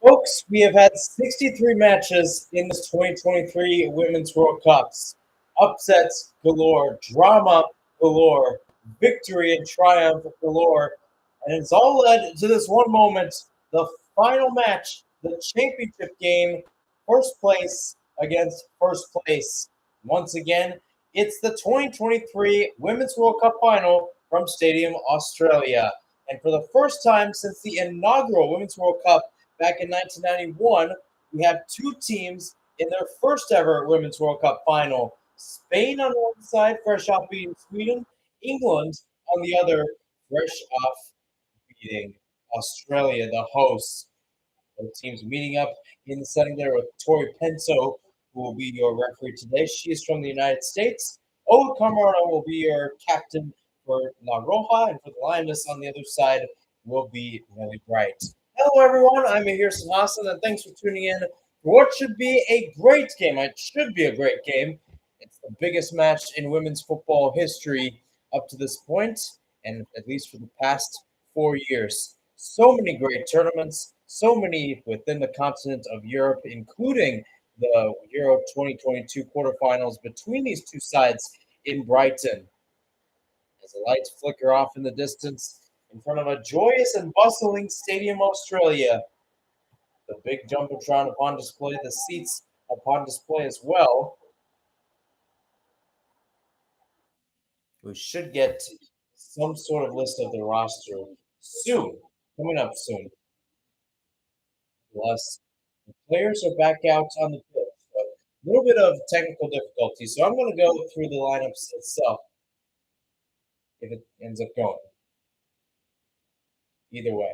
Folks, we have had 63 matches in this 2023 Women's World Cups. Upsets galore, drama galore, victory and triumph galore. And it's all led to this one moment, the final match, the championship game, first place against first place. Once again, it's the 2023 Women's World Cup final from Stadium Australia. And for the first time since the inaugural Women's World Cup back in 1991, we have two teams in their first ever Women's World Cup final. Spain on one side, fresh off beating Sweden. England on the other, fresh off beating Australia, the hosts. Both teams meeting up in the setting there with Tori Penso, who will be your referee today. She is from the United States. Ola Camarano will be your captain for La Roja, and for the Lioness on the other side will be Nelly Bright. Hello, everyone. I'm Mihir Sinhasan, and thanks for tuning in for what should be a great game. It should be a great game. It's the biggest match in women's football history up to this point, and at least for the past 4 years. So many great tournaments, so many within the continent of Europe, including the Euro 2022 quarterfinals between these two sides in Brighton. As the lights flicker off in the distance, in front of a joyous and bustling Stadium Australia. The big Jumbotron upon display, the seats upon display as well. We should get some sort of list of the roster soon, coming up soon. Plus, the players are back out on the pitch. So a little bit of technical difficulty, so I'm going to go through the lineups itself if it ends up going. Either way.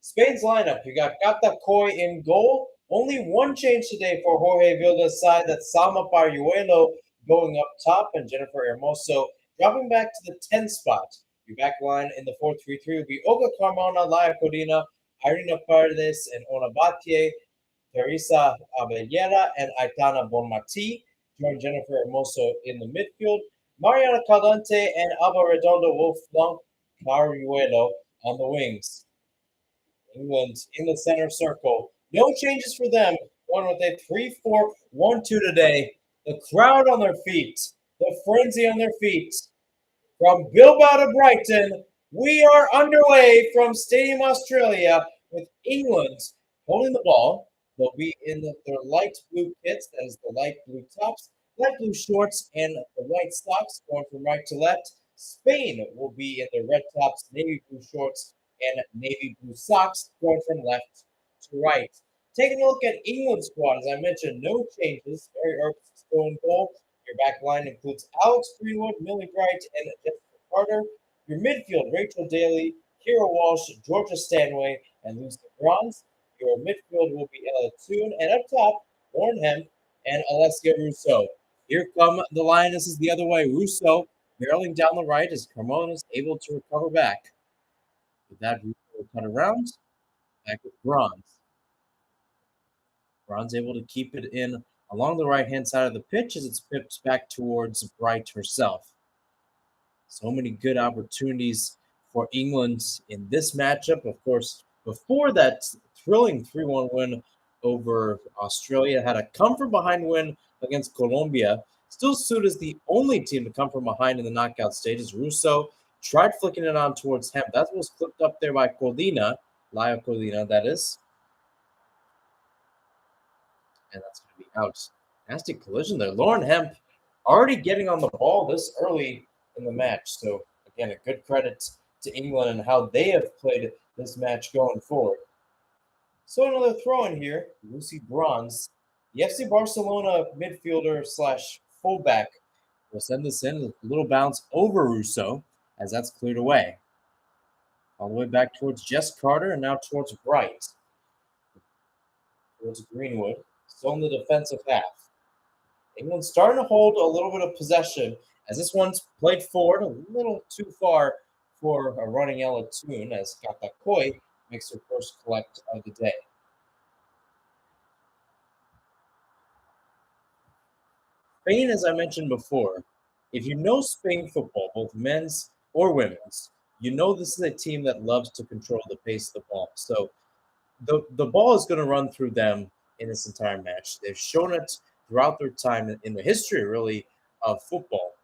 Spain's lineup, you got Gata Coy in goal. Only one change today for Jorge Vilda's side. That's Salma Pariuelo going up top and Jennifer Hermoso dropping back to the 10 spot. Your back line in the 4-3-3 will be Olga Carmona, Laia Codina, Irina Paredes, and Ona Batlle, Teresa Abellera, and Aitana Bonmati. Join Jennifer Hermoso in the midfield. Mariana Calante and Alba Redondo will flank Pariuelo on the wings. England in the center circle. No changes for them. Going with a 3-4-1-2 today. The crowd on their feet. The frenzy on their feet. From Bilbao to Brighton, we are underway from Stadium Australia with England holding the ball. They'll be in their light blue kits, that is the light blue tops, light blue shorts, and the white socks going from right to left. Spain will be in the red tops, navy blue shorts, and navy blue socks going from left to right. Taking a look at England's squad, as I mentioned, no changes. Barry Earps is still in goal. Your back line includes Alex Greenwood, Millie Bright, and Jessica Carter. Your midfield, Rachel Daly, Kira Walsh, Georgia Stanway, and Lucy Bronze. Your midfield will be Ella Toon, and up top, Lauren Hemp and Alessia Rousseau. Here come the Lionesses the other way. Rousseau barreling down the right as Carmona is able to recover back. With that, Rousseau will cut around, back with Bronze. Bronze able to keep it in along the right-hand side of the pitch as it's pipped back towards Bright herself. So many good opportunities for England in this matchup. Of course, before that thrilling 3-1 win over Australia, had a come-from-behind win against Colombia. Still stood as the only team to come from behind in the knockout stages. Rousseau tried flicking it on towards Hemp. That was flipped up there by Codina, Laia Codina, that is. And that's going to be out. Nasty collision there. Lauren Hemp already getting on the ball this early in the match. So, again, a good credit to England and how they have played this match going forward. So another throw in here, Lucy Bronze. The FC Barcelona midfielder slash fullback will send this in. A little bounce over Rousseau as that's cleared away. All the way back towards Jess Carter and now towards Bright. Towards Greenwood. Still in the defensive half. England starting to hold a little bit of possession as this one's played forward a little too far for a running Ella Toon as Katakoi makes her first collect of the day. Spain, as I mentioned before, if you know Spain football, both men's or women's, you know this is a team that loves to control the pace of the ball. So the ball is going to run through them in this entire match. They've shown it throughout their time in the history, really, of football.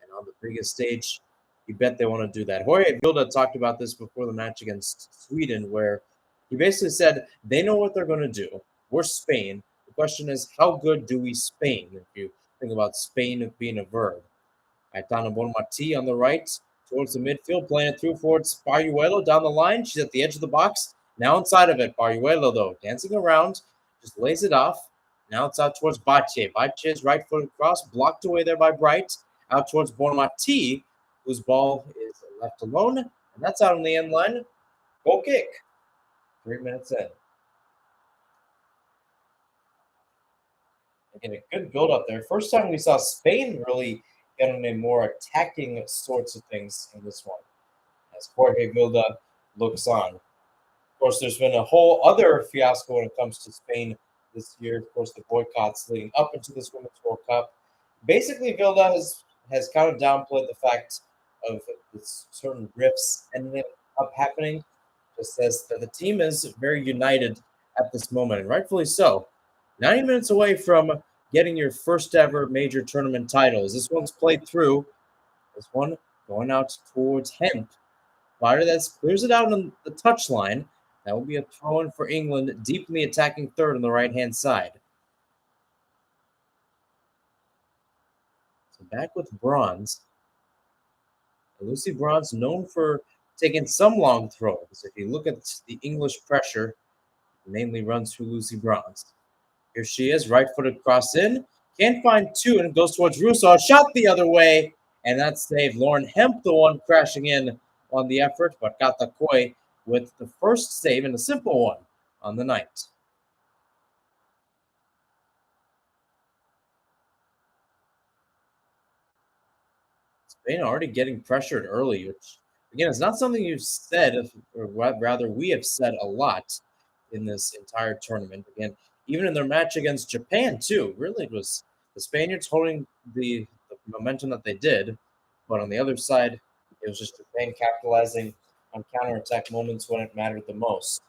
And on the biggest stage, you bet they want to do that. Jorge Vilda talked about this before the match against Sweden, where he basically said they know what they're going to do. We're Spain. The question is, how good do we Spain? If you think about Spain being a verb. Aitana Bonmati on the right towards the midfield, playing it through towards Baruelo down the line. She's at the edge of the box. Now inside of it. Baruelo, though, dancing around, just lays it off. Now it's out towards Bache. Bache's right foot cross, blocked away there by Bright. Out towards Bonmati, whose ball is left alone. And that's out on the end line. Goal kick. 3 minutes in. Again, a good build up there. First time we saw Spain really get on a more attacking sorts of things in this one, as Jorge Vilda looks on. Of course, there's been a whole other fiasco when it comes to Spain this year. Of course, the boycotts leading up into this Women's World Cup. Basically, Vilda has kind of downplayed the fact of certain rifts ending up happening. Just says that the team is very united at this moment, and rightfully so. 90 minutes away from getting your first ever major tournament titles. This one's played through. This one going out towards Hemp. Fire that clears it out on the touchline. That will be a throw in for England, deep in the attacking third on the right hand side. So back with Bronze. Lucy Bronze, known for taking some long throws. If you look at the English pressure, it mainly runs through Lucy Bronze. Here she is, right-footed cross in. Can't find two, and it goes towards Russo. A shot the other way, and that's saved. Lauren Hemp, the one crashing in on the effort, but Katakoi with the first save, and a simple one on the night. Spain already getting pressured early, which, again, is not something you've said, or rather we have said a lot in this entire tournament. Again, even in their match against Japan, too, really it was the Spaniards holding the momentum that they did, but on the other side, it was just Japan capitalizing on counterattack moments when it mattered the most.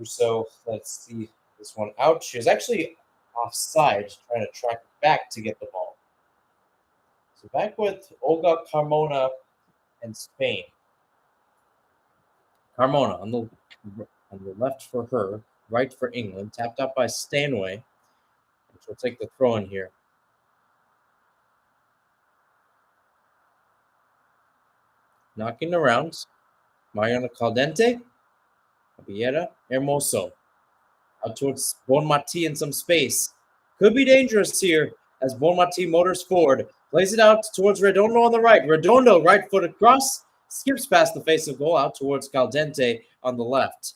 So let's see this one out. She was actually offside, trying to track back to get the ball. So back with Olga Carmona and Spain. Carmona on the left for her, right for England, tapped up by Stanway, which will take the throw in here. Knocking around, Mariana Caldente, Javiera Hermoso, out towards Bonmati in some space. Could be dangerous here as Bonmati motors forward, plays it out towards Redondo on the right. Redondo, right-footed cross, skips past the face of goal out towards Caldente on the left.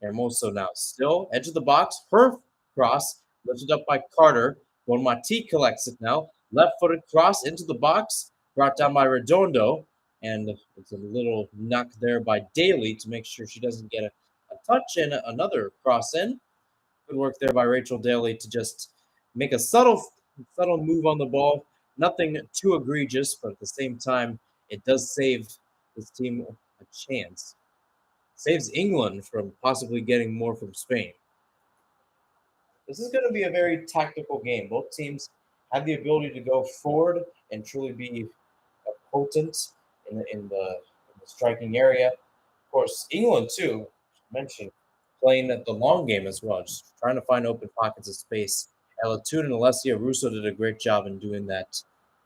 Hermoso now still edge of the box. Her cross lifted up by Carter. Bonmati collects it now. Left-footed cross into the box, brought down by Redondo, and it's a little knock there by Daly to make sure she doesn't get a touch, and another cross in. Good work there by Rachel Daly to just make a subtle move on the ball. Nothing too egregious, but at the same time, it does save this team a chance. Saves England from possibly getting more from Spain. This is going to be a very tactical game. Both teams have the ability to go forward and truly be potent in the striking area. Of course, England too. Mentioned playing at the long game as well, just trying to find open pockets of space. Elatun and Alessia Russo did a great job in doing that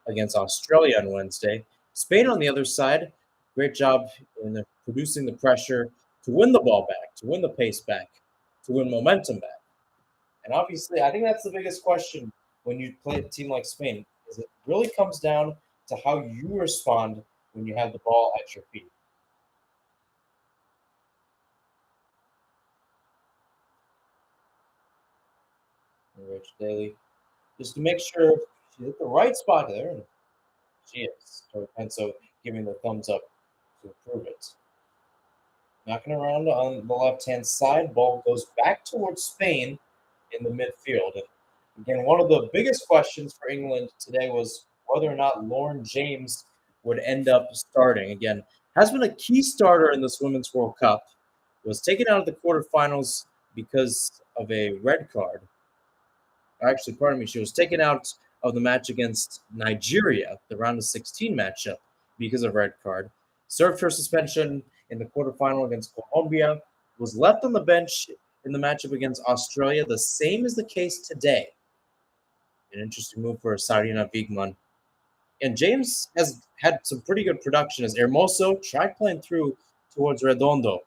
against Australia on Wednesday. Spain, on the other side, great job in producing the pressure to win the ball back, to win the pace back, to win momentum back. And obviously, I think that's the biggest question when you play a team like Spain, is it really comes down to how you respond when you have the ball at your feet. Rich Daly, just to make sure she's at the right spot there, and she is. Tori Penso giving the thumbs up to approve it. Knocking around on the left-hand side, ball goes back towards Spain in the midfield. And again, one of the biggest questions for England today was whether or not Lauren James would end up starting. Again, has been a key starter in this Women's World Cup. was taken out of the quarterfinals because of a red card. Actually, pardon me, she was taken out of the match against Nigeria, the round of 16 matchup, because of red card. Served her suspension in the quarterfinal against Colombia, was left on the bench in the matchup against Australia. The same is the case today. An interesting move for Sarina Wigman. And James has had some pretty good production as Hermoso tried playing through towards Redondo.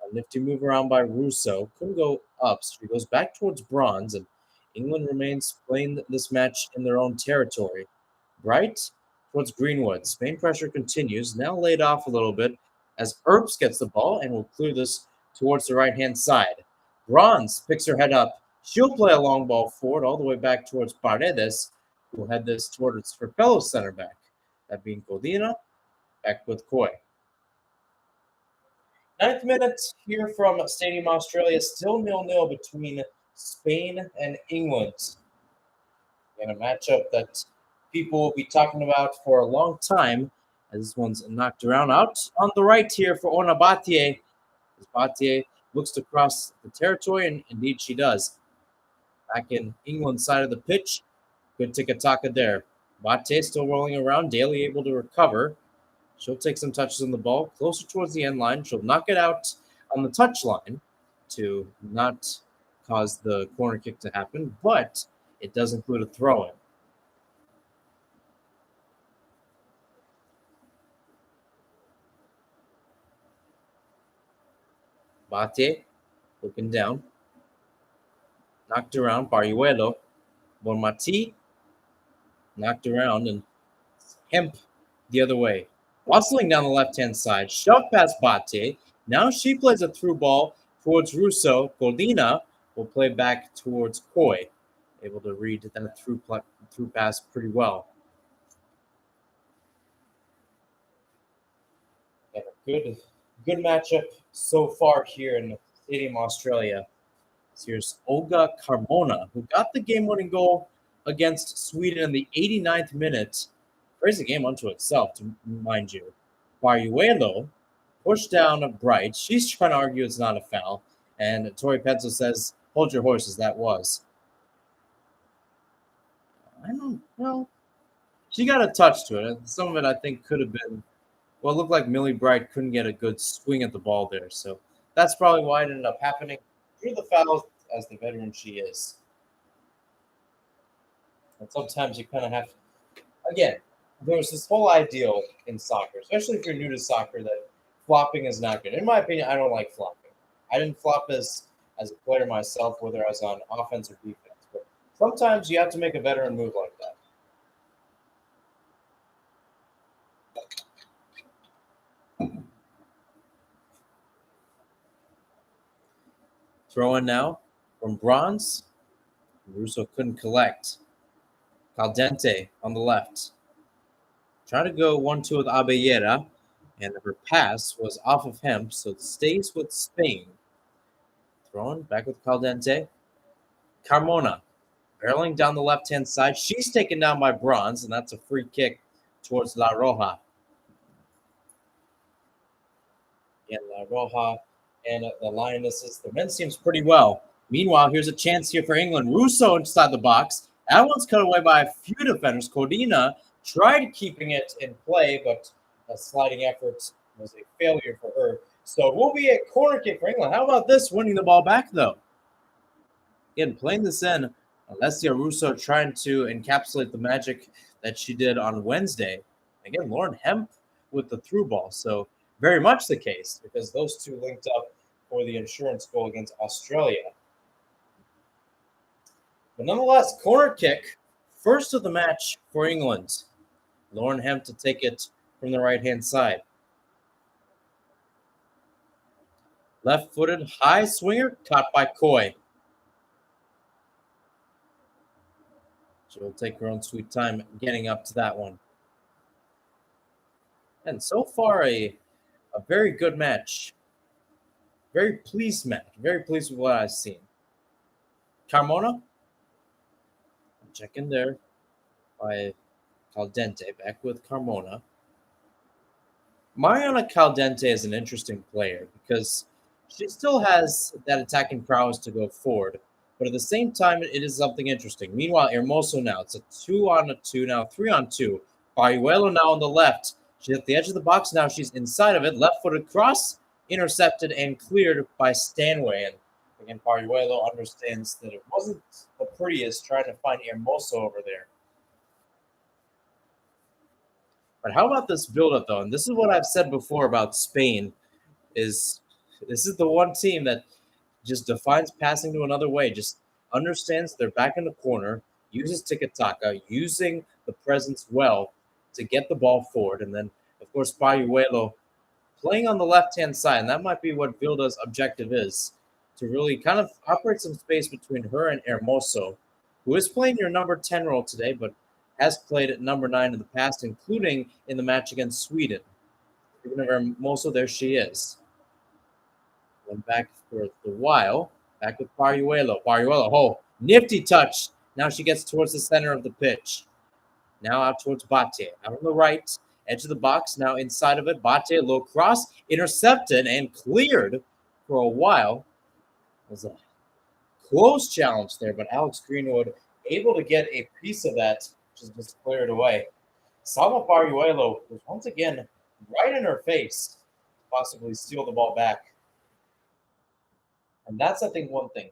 A nifty move around by Russo. Couldn't go up, so he goes back towards bronze, and England remains playing this match in their own territory. Bright towards Greenwood. Spain pressure continues, now laid off a little bit as Earps gets the ball and will clear this towards the right-hand side. Bronze picks her head up. She'll play a long ball forward all the way back towards Paredes, who will head this towards her fellow center back, that being Codina, back with Coy. Ninth minute here from Stadium Australia, still 0-0 between Spain and England. In a matchup that people will be talking about for a long time, as this one's knocked around. Out on the right here for Onabatie, as Batie looks to cross the territory, and indeed she does. Back in England's side of the pitch, good tiki-taka there. Batie still rolling around, Daly able to recover. She'll take some touches on the ball, closer towards the end line. She'll knock it out on the touch line to not cause the corner kick to happen, but it does include a throw-in. Bate looking down. Knocked around. Pariuelo. Bonmati knocked around, and Hemp the other way. Wassling down the left-hand side. Shoved past Bate. Now she plays a through ball towards Russo. Godina will play back towards Coy. Able to read that through pass pretty well. And a good matchup so far here in Stadium Australia. Here's Olga Carmona, who got the game-winning goal against Sweden in the 89th minute. Crazy game unto itself, to mind you. Pariuelo pushed down Bright. She's trying to argue it's not a foul. And Tori Penzo says, hold your horses, that was. I don't know. She got a touch to it. Some of it, I think, could have been. Well, it looked like Millie Bright couldn't get a good swing at the ball there. So that's probably why it ended up happening. Drew the foul as the veteran she is. And sometimes you kind of have, again, there's this whole ideal in soccer, especially if you're new to soccer, that flopping is not good. In my opinion, I don't like flopping. I didn't flop as a player myself, whether I was on offense or defense. But sometimes you have to make a veteran move like that. Throw in now from Bronze. Russo couldn't collect. Caldente on the left. Trying to go 1-2 with Abellera, and her pass was off of him, so it stays with Spain. Throwing back with Caldente. Carmona barreling down the left-hand side. She's taken down by Bronze, and that's a free kick towards La Roja. And La Roja and the Lionesses, the men seems pretty well. Meanwhile, here's a chance here for England. Russo inside the box. That one's cut away by a few defenders. Codina tried keeping it in play, but a sliding effort was a failure for her. So it will be a corner kick for England. How about this, winning the ball back, though? Again, playing this in, Alessia Russo trying to encapsulate the magic that she did on Wednesday. Again, Lauren Hemp with the through ball. So very much the case, because those two linked up for the insurance goal against Australia. But nonetheless, corner kick, first of the match for England. Lauren Hemp to take it from the right-hand side. Left-footed, high swinger, caught by Coy. She'll take her own sweet time getting up to that one. And so far, a very good match. Very pleased match. Very pleased with what I've seen. Carmona. Check in there by Caldente. Back with Carmona. Mariana Caldente is an interesting player because she still has that attacking prowess to go forward, but at the same time, it is something interesting. Meanwhile, Hermoso now, it's a 2-on-2 now, 3-on-2. Pariuelo now on the left. She's at the edge of the box now. She's inside of it. Left footed cross, intercepted and cleared by Stanway. And again, Pariuelo understands that it wasn't the prettiest trying to find Hermoso over there. But how about this build-up, though? And this is what I've said before about Spain is this is the one team that just defines passing to another way, just understands they're back in the corner, uses tiki-taka, using the presence well to get the ball forward. And then, of course, Payuelo playing on the left-hand side. And that might be what Vilda's objective is, to really kind of operate some space between her and Hermoso, who is playing your number 10 role today, but has played at number 9 in the past, including in the match against Sweden. Speaking of Hermoso, there she is. Went back for the while. Back with Pariuelo. Pariuelo, oh, nifty touch. Now she gets towards the center of the pitch. Now out towards Bate. Out on the right, edge of the box. Now inside of it. Bate, low cross. Intercepted and cleared for a while. It was a close challenge there, but Alex Greenwood able to get a piece of that, which is just cleared away. Salma Pariuelo was once again right in her face, possibly steal the ball back. And that's, I think, one thing.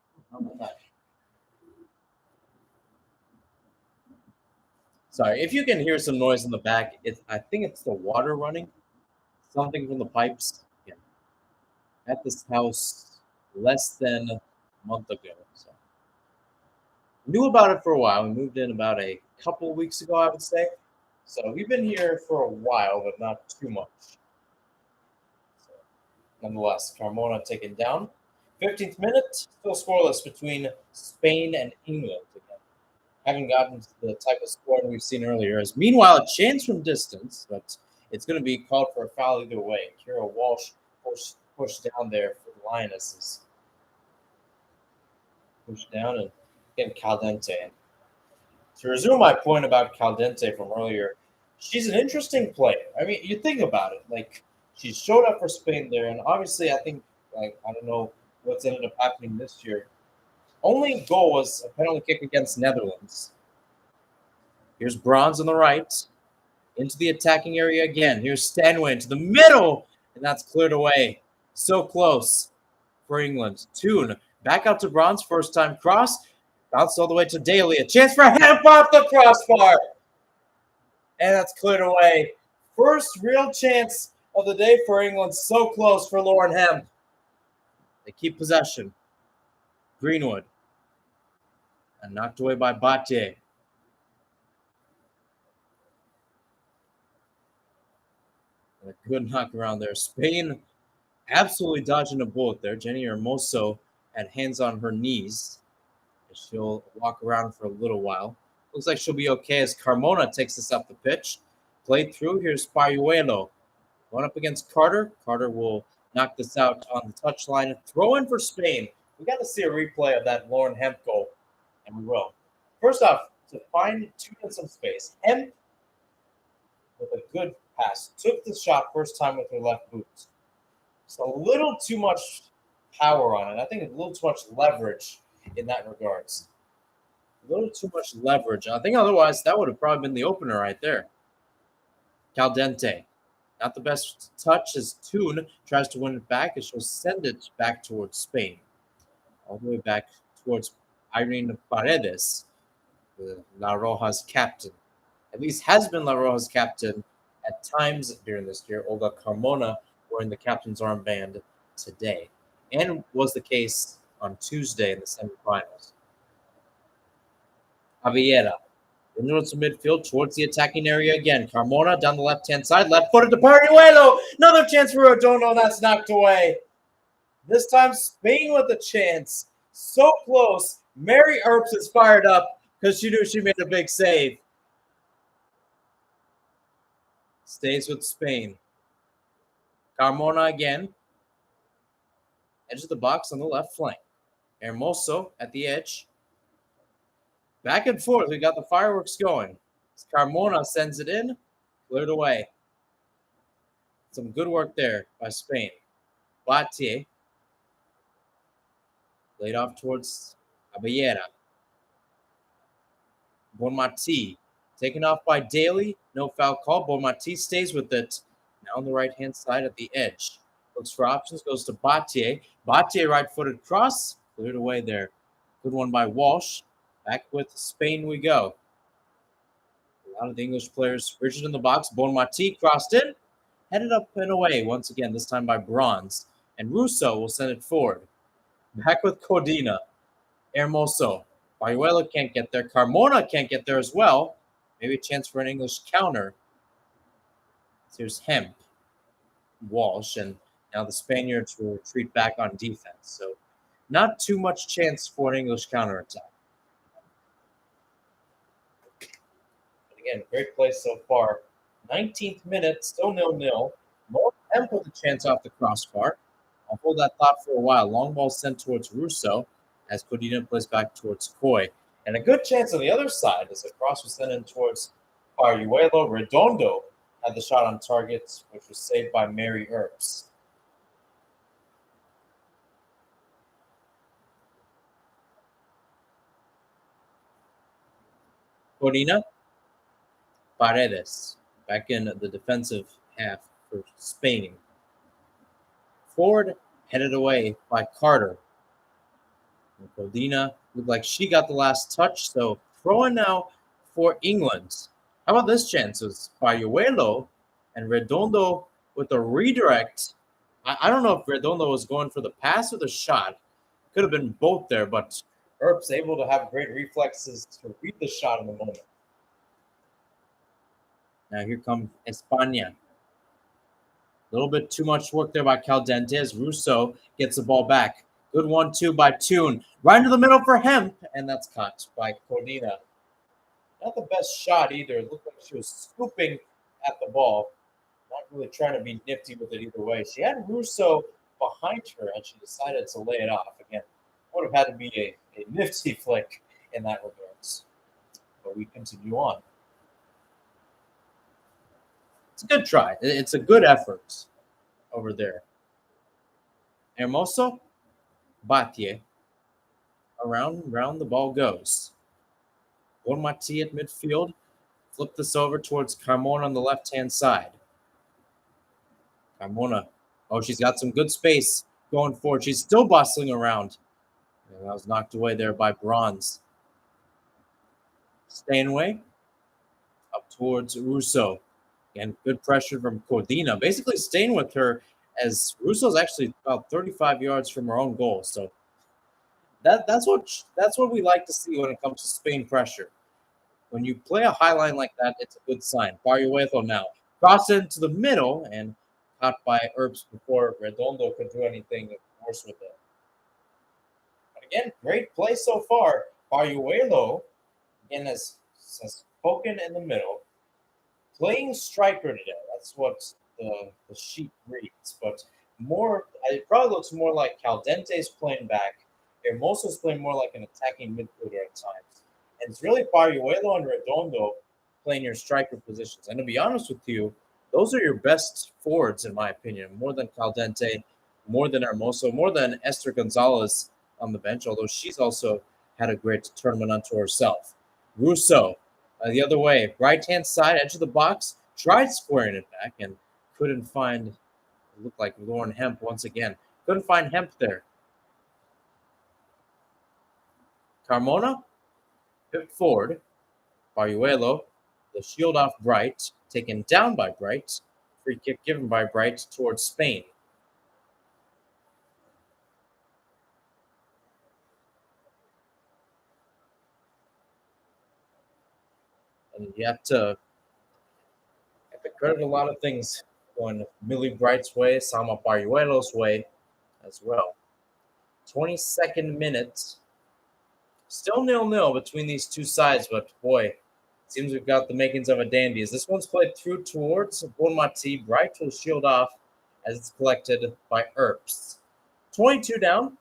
Sorry, if you can hear some noise in the back, I think it's the water running, something from the pipes. Yeah. At this house less than a month ago. So knew about it for a while. We moved in about a couple of weeks ago, I would say. So we've been here for a while, but not too much. So, nonetheless, Carmona taken down. 15th minute, still scoreless between Spain and England again. Haven't gotten to the type of score we've seen earlier. As meanwhile, a chance from distance, but it's going to be called for a foul either way. Kira Walsh pushed down there for the Lionesses. Pushed down and again Caldente. To resume my point about Caldente from earlier, she's an interesting player. I mean, you think about it, like she showed up for Spain there, and obviously, I think, like, I don't know what's ended up happening this year. Only goal was a penalty kick against Netherlands. Here's Bronze on the right, into the attacking area again. Here's Stanway into the middle, and that's cleared away. So close for England. Toon back out to Bronze, first time cross. Bounced all the way to Daly. A chance for Hemp off the crossbar. And that's cleared away. First real chance of the day for England. So close for Lauren Hemp. They keep possession. Greenwood. And knocked away by Bate. And a good knock around there. Spain absolutely dodging a bullet there. Jenny Hermoso had hands on her knees. She'll walk around for a little while. Looks like she'll be okay as Carmona takes this up the pitch. Played through. Here's Pariuelo. Going up against Carter. Carter will knock this out on the touchline. Throw in for Spain. We got to see a replay of that Lauren Hemp goal, and we will. First off, to find two in some space. Hemp, with a good pass, took the shot first time with her left boot. Just a little too much power on it. I think a little too much leverage in that regards. A little too much leverage. I think otherwise that would have probably been the opener right there. Caldente. Not the best touch as Toon tries to win it back, and she'll send it back towards Spain. All the way back towards Irene Paredes, La Roja's captain. At least has been La Roja's captain at times during this year. Olga Carmona wearing the captain's armband today. And was the case on Tuesday in the semifinals. Javiera. Into midfield towards the attacking area again. Carmona down the left-hand side. Left-footed to Pariuelo. Another chance for Redondo. That's knocked away. This time Spain with a chance. So close. Mary Earps is fired up because she knew she made a big save. Stays with Spain. Carmona again. Edge of the box on the left flank. Hermoso at the edge. Back and forth. We got the fireworks going. Carmona sends it in. Cleared away. Some good work there by Spain. Batier laid off towards Caballera. Bonmati taken off by Daly. No foul call. Bonmati stays with it. Now on the right-hand side at the edge. Looks for options. Goes to Batier. Batier right-footed cross. Cleared away there. Good one by Walsh. Back with Spain we go. A lot of the English players rigid in the box. Bonmati crossed in. Headed up and away once again, this time by Bronze. And Russo will send it forward. Back with Codina. Hermoso. Bayuela can't get there. Carmona can't get there as well. Maybe a chance for an English counter. Here's Hemp, Walsh, and now the Spaniards will retreat back on defense. So not too much chance for an English counterattack. But again, great play so far. 19th minute, still 0-0. More Hemp with a chance off the crossbar. I'll hold that thought for a while. Long ball sent towards Russo as Codina plays back towards Coy. And a good chance on the other side as the cross was sent in towards Arguello. Redondo had the shot on target, which was saved by Mary Earps. Codina, Paredes back in the defensive half for Spain. Forward headed away by Carter. And Codina looked like she got the last touch, so throw in now for England. How about this chance? It was Bayuelo and Redondo with a redirect. I don't know if Redondo was going for the pass or the shot. Could have been both there, but Earp's able to have great reflexes to read the shot in the moment. Now here comes España. A little bit too much work there by Caldentes. Russo gets the ball back. Good 1-2 by Toon. Right into the middle for Hemp, and that's caught by Codina. Not the best shot either. It looked like she was scooping at the ball. Not really trying to be nifty with it either way. She had Russo behind her, and she decided to lay it off. Again, would have had to be a nifty flick in that regards. But we continue on. It's a good try. It's a good effort over there. Hermoso, Batier. Around the ball goes. Bonmati at midfield. Flip this over towards Carmona on the left-hand side. Carmona. Oh, she's got some good space going forward. She's still bustling around. And that was knocked away there by Bronze. Steinway. Up towards Russo. Again, good pressure from Codina. Basically staying with her as Russo's actually about 35 yards from her own goal. So that's what we like to see when it comes to Spain pressure. When you play a high line like that, it's a good sign. Arguello now. Cross into the middle and caught by Earps before Redondo could do anything worse with it. But again, great play so far. Arguello, again, has spoken in the middle. Playing striker today. That's what the sheet reads. But it probably looks more like Caldente's playing back. Hermoso's playing more like an attacking midfielder at times. And it's really Arguello and Redondo playing your striker positions. And to be honest with you, those are your best forwards, in my opinion. More than Caldente, more than Hermoso, more than Esther Gonzalez on the bench, although she's also had a great tournament unto herself. Russo, the other way, right-hand side, edge of the box, tried squaring it back and couldn't find, it looked like Lauren Hemp once again. Couldn't find Hemp there. Carmona, pivot forward. Arguello, the shield off Bright, taken down by Bright. Free kick given by Bright towards Spain. And you have to credit a lot of things going Millie Bright's way, Sama Arguello's way as well. 22nd minute. Still 0-0 between these two sides, but boy, seems we've got the makings of a dandy. As this one's played through towards Bonmati, Bright will shield off as it's collected by Earps. 22 down,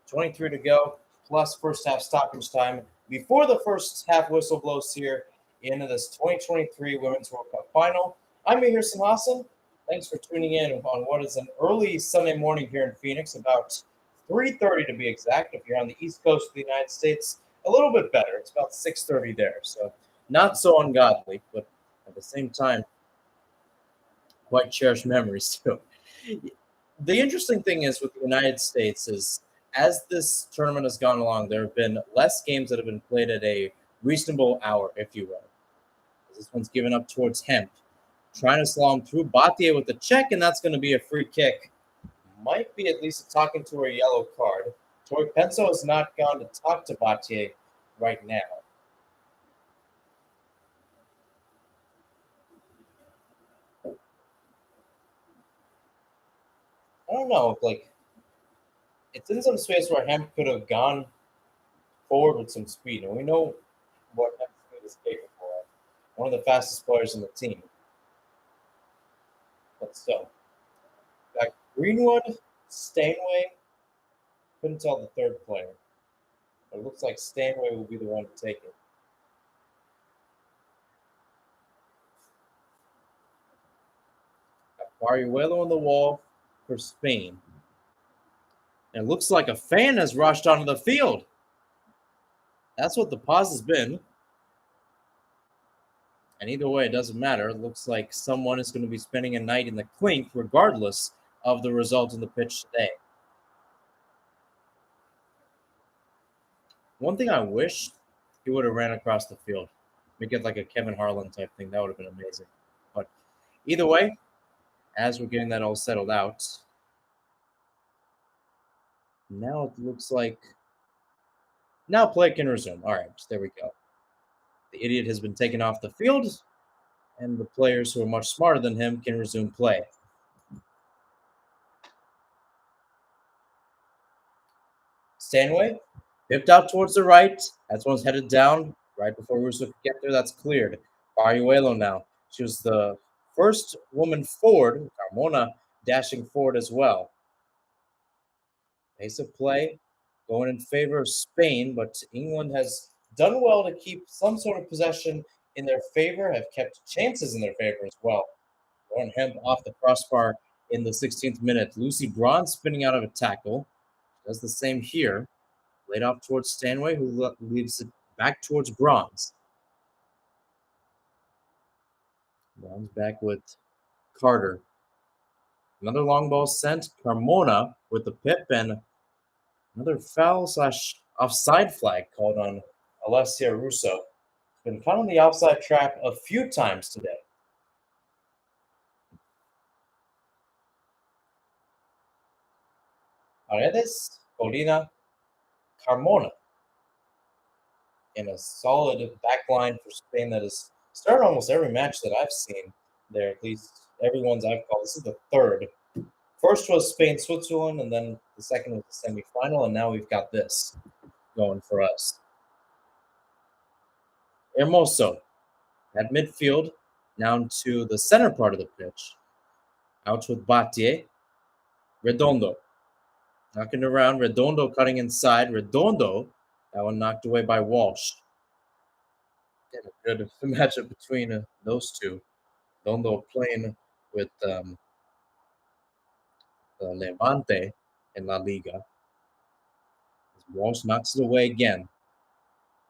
23 to go, plus first half stoppage time before the first half whistle blows here into this 2023 Women's World Cup final. I'm Mihir Sinhasan. Thanks for tuning in on what is an early Sunday morning here in Phoenix, about 3:30 to be exact. If you're on the East Coast of the United States, a little bit better. It's about 6:30 there, so not so ungodly, but at the same time, quite cherished memories too. The interesting thing is with the United States is as this tournament has gone along, there have been less games that have been played at a reasonable hour, if you will. This one's given up towards Hemp. Trying to slow him through. Battier with the check, and that's going to be a free kick. Might be at least talking to a yellow card. Tori Penso has not gone to talk to Battier right now. I don't know. Like, it's in some space where Hemp could have gone forward with some speed, and we know what Hemp's speed is capable of. One of the fastest players in the team. But still. Got Greenwood, Stanway, couldn't tell the third player. But it looks like Stanway will be the one to take it. Barriuelo on the wall for Spain. And it looks like a fan has rushed onto the field. That's what the pause has been. And either way, it doesn't matter. It looks like someone is going to be spending a night in the clink, regardless of the result of the pitch today. One thing I wish he would have ran across the field. Make it like a Kevin Harlan type thing. That would have been amazing. But either way, as we're getting that all settled out, now it looks like now play can resume. All right, there we go. The idiot has been taken off the field, and the players who are much smarter than him can resume play. Stanway, pipped out towards the right. That's one's headed down right before Russo could get there. That's cleared. Barriuelo now. She was the first woman forward. Carmona dashing forward as well. Pace of play going in favor of Spain, but England has done well to keep some sort of possession in their favor, have kept chances in their favor as well. Lauren Hemp off the crossbar in the 16th minute. Lucy Braun spinning out of a tackle. Does the same here. Laid off towards Stanway, who leaves it back towards Bronze. Bronze back with Carter. Another long ball sent. Carmona with the pip and another foul / offside flag called on Alessia Russo. Been caught on the offside trap a few times today. Paredes, Colina, Carmona in a solid back line for Spain that has started almost every match that I've seen there, at least everyone's I've called. This is the third. First was Spain Switzerland, and then the second was the semifinal, and now we've got this going for us. Hermoso at midfield, down to the center part of the pitch. Out with Battier. Redondo knocking around. Redondo cutting inside. Redondo, that one knocked away by Walsh. Get a good matchup between those two. Redondo playing with Levante in La Liga. Walsh knocks it away again.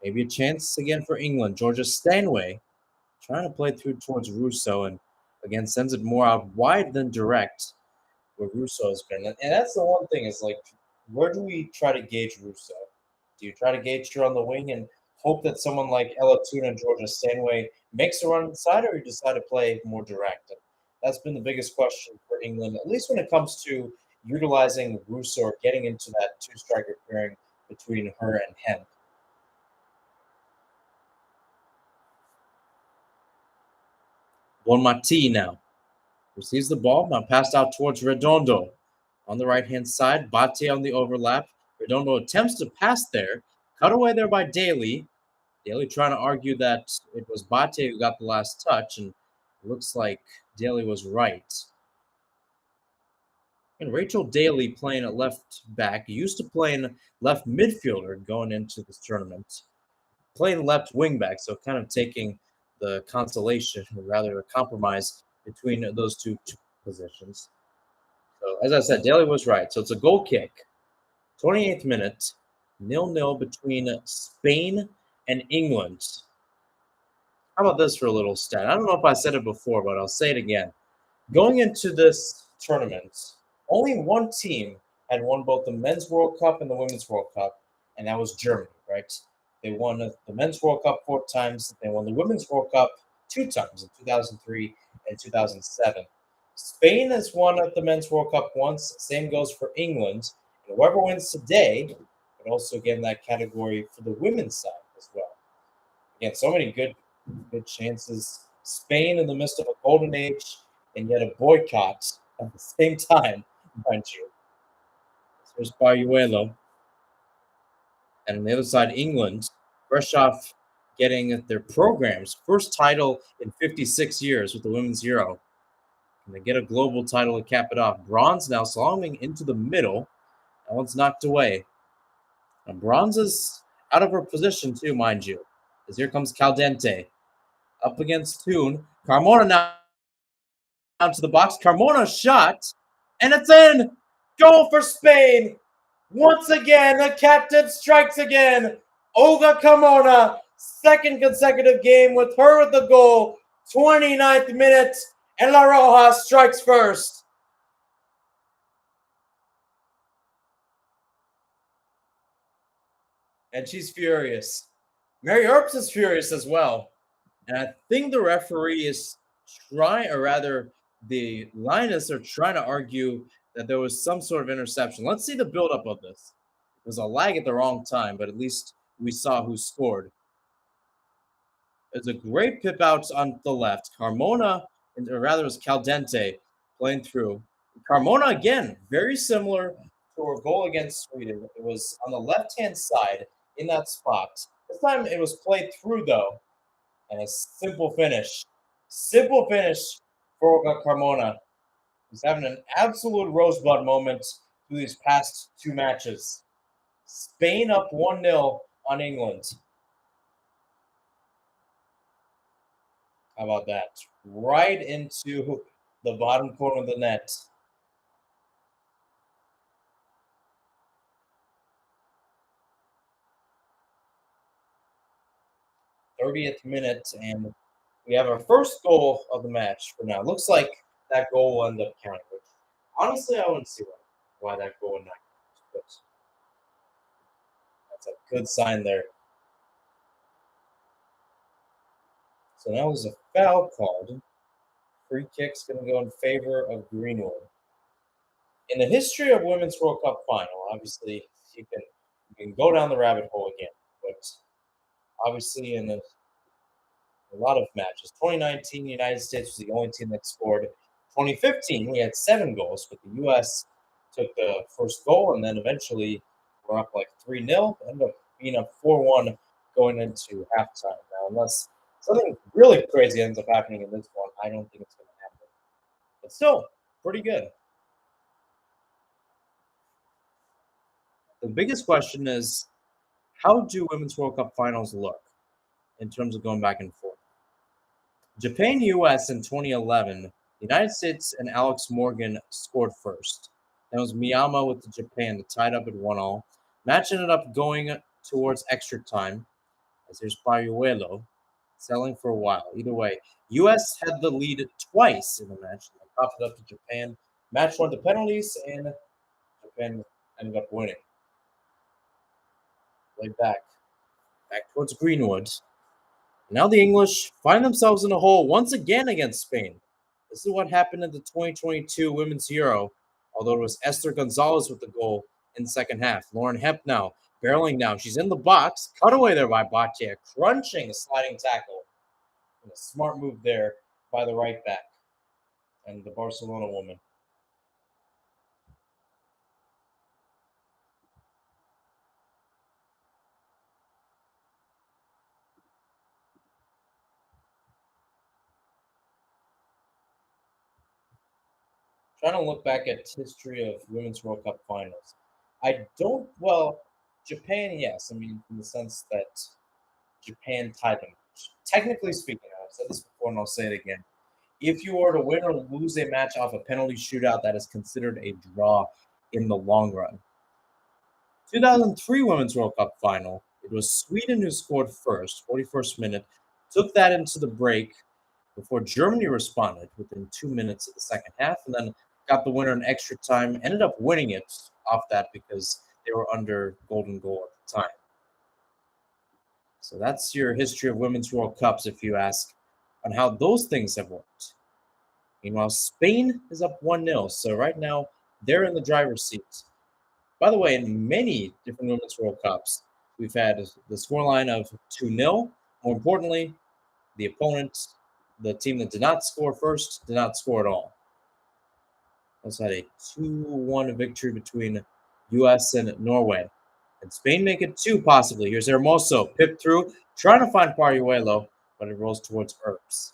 Maybe a chance again for England. Georgia Stanway trying to play through towards Russo and again sends it more out wide than direct where Russo has been. And that's the one thing is like, where do we try to gauge Russo? Do you try to gauge her on the wing and hope that someone like Ella Tuna and Georgia Stanway makes a run inside, or you decide to play more direct? And that's been the biggest question for England, at least when it comes to utilizing Russo or getting into that two striker pairing between her and Hemp. Bonmati now receives the ball, now passed out towards Redondo. On the right-hand side, Bate on the overlap. Redondo attempts to pass there. Cut away there by Daly. Daly trying to argue that it was Bate who got the last touch, and it looks like Daly was right. And Rachel Daly playing at left back, used to play in left midfielder going into this tournament. Playing left wing back, so kind of taking the consolation, or rather a compromise between those two positions. So as I said, Daly was right. So it's a goal kick, 28th minute, 0-0 between Spain and England. How about this for a little stat? I don't know if I said it before, but I'll say it again. Going into this tournament, only one team had won both the Men's World Cup and the Women's World Cup, and that was Germany, right? They won the Men's World Cup 4 times. They won the Women's World Cup 2 times in 2003 and 2007. Spain has won at the Men's World Cup once. Same goes for England. And whoever wins today would also get in that category for the women's side as well. Again, so many good chances. Spain in the midst of a golden age and yet a boycott at the same time, mind you. There's Baruelo. And on the other side, England, fresh off getting their program's first title in 56 years with the Women's Euro. And they get a global title to cap it off. Bronze now sliding into the middle. That one's knocked away. And Bronze is out of her position too, mind you. As here comes Caldente. Up against Toon. Carmona now to the box. Carmona shot. And it's in! Goal for Spain! Once again, the captain strikes again. Olga Carmona, second consecutive game with her with the goal. 29th minute, and La Roja strikes first. And she's furious. Mary Earps is furious as well. And I think the referee is trying, or rather, the Lions are trying to argue that there was some sort of interception. Let's see the buildup of this. It was a lag at the wrong time, but at least we saw who scored. It's a great pip out on the left. Carmona, or rather, it was Caldente playing through. Carmona again, very similar to her goal against Sweden. It was on the left-hand side in that spot. This time it was played through though, and a simple finish. Simple finish for Olga Carmona. He's having an absolute rosebud moment through these past 2 matches. Spain up 1-0 on England. How about that? Right into the bottom corner of the net. 30th minute, and we have our first goal of the match for now. Looks like that goal will end up counting. Which, honestly, I wouldn't see why that goal would not count. But that's a good sign there. So now there's a foul called. Free kick's going to go in favor of Greenwood. In the history of Women's World Cup final, obviously you can go down the rabbit hole again, but obviously in a lot of matches. 2019, the United States was the only team that scored. 2015, we had 7 goals, but the U.S. took the first goal, and then eventually we're up like 3-0. Ended up being up 4-1 going into halftime. Now, unless something really crazy ends up happening in this one, I don't think it's going to happen. But still, pretty good. The biggest question is, how do Women's World Cup finals look in terms of going back and forth? Japan US in 2011, the United States and Alex Morgan scored first. That was Miyama with the Japan that tied up at 1-1. Match ended up going towards extra time, as there's Payuelo selling for a while. Either way, US had the lead twice in the match. They popped it up to Japan. Match went to penalties, and Japan ended up winning. Played back towards Greenwood. Now the English find themselves in a hole once again against Spain. This is what happened in the 2022 Women's Euro, although it was Esther Gonzalez with the goal in the second half. Lauren Hemp now, barreling down. She's in the box. Cut away there by Bache. Crunching a sliding tackle. And a smart move there by the right back and the Barcelona woman. Trying to look back at history of Women's World Cup finals. I don't, well, Japan, yes. I mean, in the sense that Japan tied them. Technically speaking, I've said this before and I'll say it again. If you were to win or lose a match off a penalty shootout, that is considered a draw in the long run. 2003 Women's World Cup final. It was Sweden who scored first, 41st minute, took that into the break before Germany responded within 2 minutes of the second half, and then got the winner in extra time. Ended up winning it off that because they were under golden goal at the time. So that's your history of Women's World Cups, if you ask, on how those things have worked. Meanwhile, Spain is up 1-0. So right now, they're in the driver's seat. By the way, in many different Women's World Cups, we've had the scoreline of 2-0. More importantly, the opponent, the team that did not score first, did not score at all. Also had a 2-1 victory between U.S. and Norway. And Spain make it 2 possibly. Here's Hermoso, pipped through, trying to find Pariuelo, but it rolls towards Earps.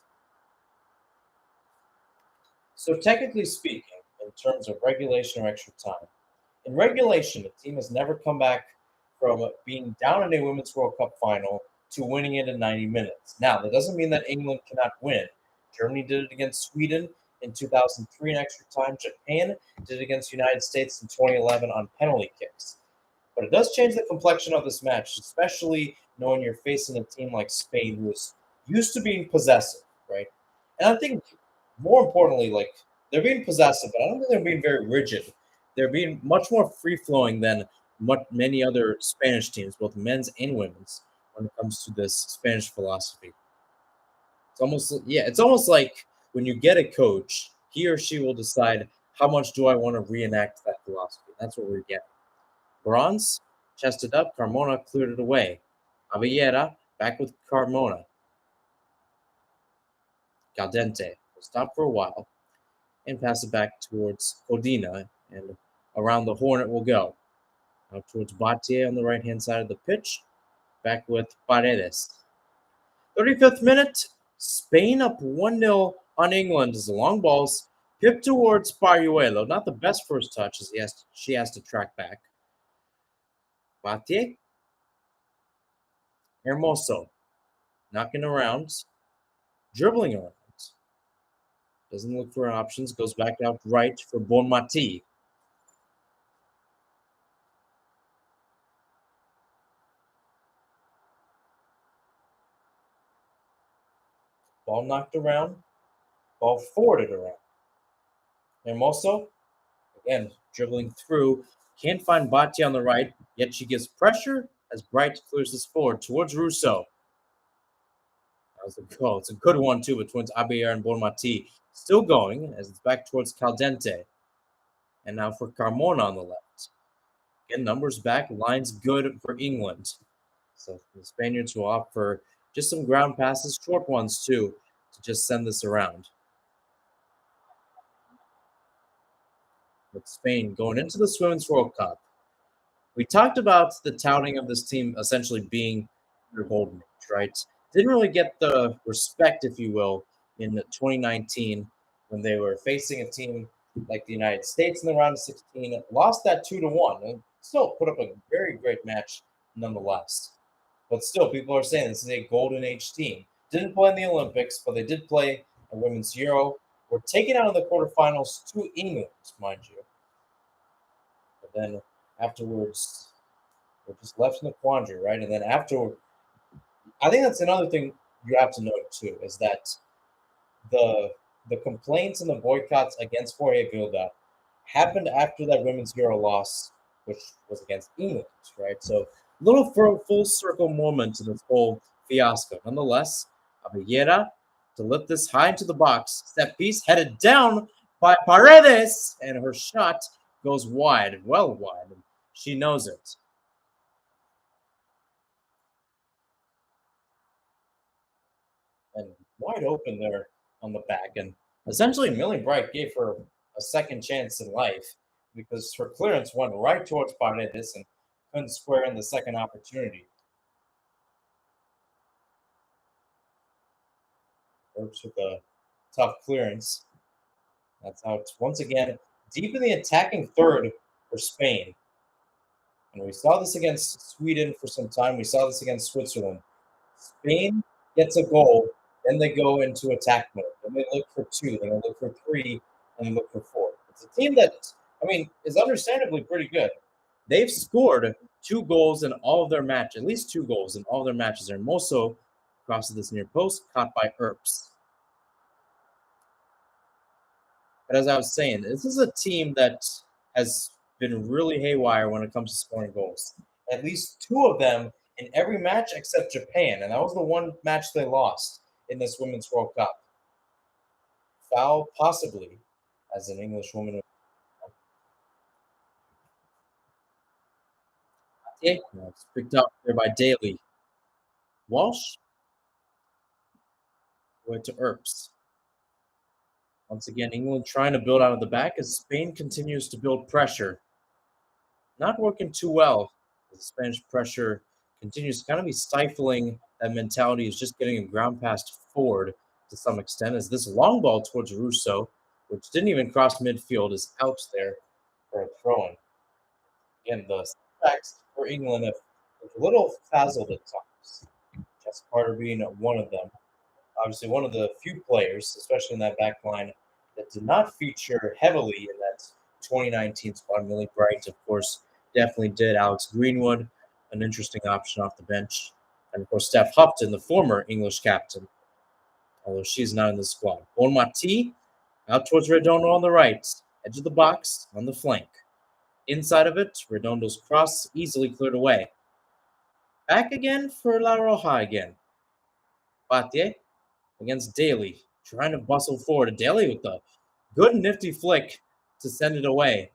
So technically speaking, in terms of regulation or extra time, in regulation, a team has never come back from being down in a Women's World Cup final to winning it in 90 minutes. Now, that doesn't mean that England cannot win. Germany did it against Sweden in 2003 in extra time. Japan did it against the United States in 2011 on penalty kicks. But it does change the complexion of this match, especially knowing you're facing a team like Spain who is used to being possessive, right? And I think more importantly, like they're being possessive, but I don't think they're being very rigid. They're being much more free flowing than many other Spanish teams, both men's and women's, when it comes to this Spanish philosophy. It's almost like when you get a coach, he or she will decide how much do I want to reenact that philosophy. That's what we're getting. Bronze, chested up, Carmona cleared it away. Avellera back with Carmona. Caldente will stop for a while and pass it back towards Codina, and around the horn it will go. Out towards Batier on the right-hand side of the pitch, back with Paredes. 35th minute, Spain up 1-0 on England as the long balls pipped towards Pariuelo. Not the best first touch as she has to track back. Batier. Hermoso. Knocking around. Dribbling around. Doesn't look for options. Goes back out right for Bonmati. Ball knocked around. Ball forwarded around. Hermoso, again, dribbling through. Can't find Bati on the right, yet she gives pressure as Bright clears this forward towards Russo. That was a goal. It's a good one, too, between Abier and Bonmati. Still going as it's back towards Caldente. And now for Carmona on the left. Again, numbers back. Lines good for England. So the Spaniards will opt for just some ground passes, short ones, too, to just send this around. With Spain going into the Women's World Cup. We talked about the touting of this team essentially being their golden age, right? Didn't really get the respect, if you will, in 2019 when they were facing a team like the United States in the round of 16. Lost that 2-1, and still put up a very great match nonetheless. But still, people are saying this is a golden age team. Didn't play in the Olympics, but they did play a Women's Euro. Were taken out of the quarterfinals to England, mind you. But then afterwards, we're just left in the quandary, right? And then after, I think that's another thing you have to note too, is that the complaints and the boycotts against Jorge Vilda happened after that Women's Euro loss, which was against England, right? So a little full circle moment in this whole fiasco. Nonetheless, Avellera to lift this high into the box, set piece headed down by Paredes, and her shot goes wide, well wide, and she knows it. And wide open there on the back. And essentially, Millie Bright gave her a second chance in life because her clearance went right towards Paredes and couldn't square in the second opportunity. Works with a tough clearance. That's how it's once again deep in the attacking third for Spain. And we saw this against Sweden for some time. We saw this against Switzerland. Spain gets a goal, Then they go into attack mode. Then they look for two. Then they look for three. And they look for four. It's a team that, I mean, is understandably pretty good. They've scored 2 goals in all of their matches, at least 2 goals in all of their matches. And Moso crosses this near post, caught by Earps. But as I was saying, this is a team that has been really haywire when it comes to scoring goals. At least 2 of them in every match except Japan, and that was the one match they lost in this Women's World Cup. Foul, possibly, as an English woman. It's picked up there by Daly. Walsh, went to Earps. Once again, England trying to build out of the back as Spain continues to build pressure. Not working too well. The Spanish pressure continues to kind of be stifling. That mentality is just getting a ground pass forward to some extent as this long ball towards Russo, which didn't even cross midfield, is out there for a throw-in. Again, the setbacks for England have a little frazzled at times. Jess Carter being one of them. Obviously, one of the few players, especially in that back line, that did not feature heavily in that 2019 squad. Millie Bright, of course, definitely did. Alex Greenwood, an interesting option off the bench. And, of course, Steph Houghton, the former English captain, although she's not in the squad. Bonmati out towards Redondo on the right, edge of the box on the flank. Inside of it, Redondo's cross easily cleared away. Back again for La Roja again. Batye against Daly, trying to bustle forward. Daly with a good nifty flick to send it away.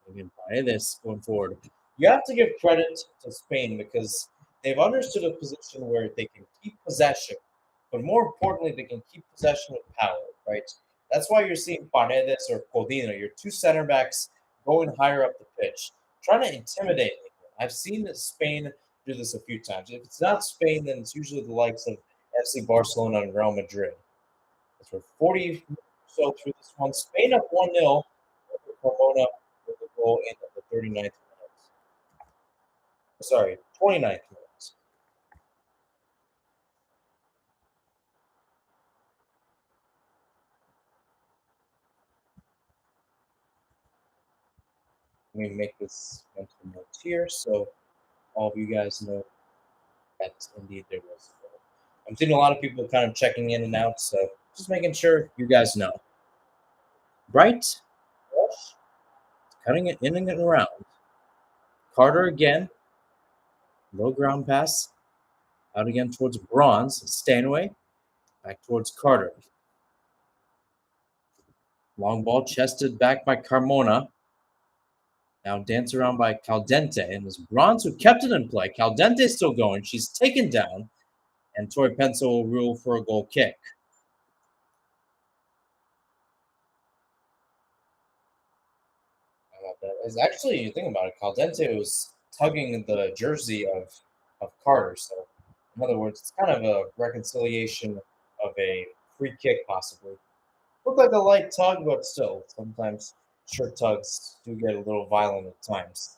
Again, this going forward. You have to give credit to Spain because they've understood a position where they can keep possession, but more importantly, they can keep possession with power, right? That's why you're seeing Paredes or Codina, your 2 center backs, going higher up the pitch, trying to intimidate England. I've seen Spain do this a few times. If it's not Spain, then it's usually the likes of FC Barcelona and Real Madrid. As we're 40 or so through this one, Spain up 1-0. Carmona with the goal in the 39th minute. Sorry, 29th minute. Let me make this mental note here so all of you guys know that indeed there was. I'm seeing a lot of people kind of checking in and out, so just making sure you guys know. Bright, cutting it in and around. Carter again. Low ground pass. Out again towards Bronze. Stanway. Back towards Carter. Long ball chested back by Carmona. Now dance around by Caldente. And it was Bronze who kept it in play. Caldente still going. She's taken down. And Tori Penso will rule for a goal kick. It's actually, you think about it, Caldente was tugging the jersey of Carter. So, in other words, it's kind of a reconciliation of a free kick, possibly. Looked like a light tug, but still, sometimes shirt tugs do get a little violent at times.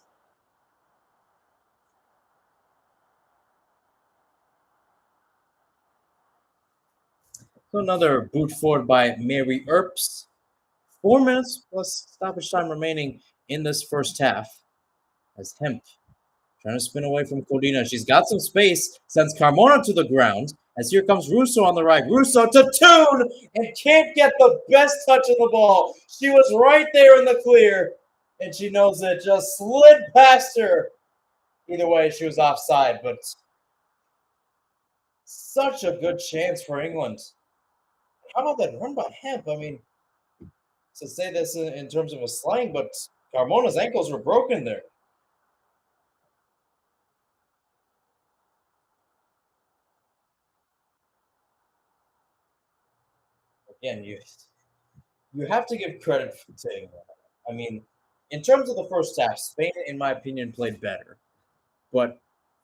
So another boot forward by Mary Earps. 4 minutes plus stoppage time remaining in this first half. As Hemp trying to spin away from Codina. She's got some space, sends Carmona to the ground. As here comes Russo on the right. Russo to Toon and can't get the best touch of the ball. She was right there in the clear, and she knows it. Just slid past her. Either way, she was offside, but such a good chance for England. How about that run by Hemp? I mean, to say this in terms of a slang, but Carmona's ankles were broken there. Again, you have to give credit to England. I mean, in terms of the first half, Spain, in my opinion, played better. But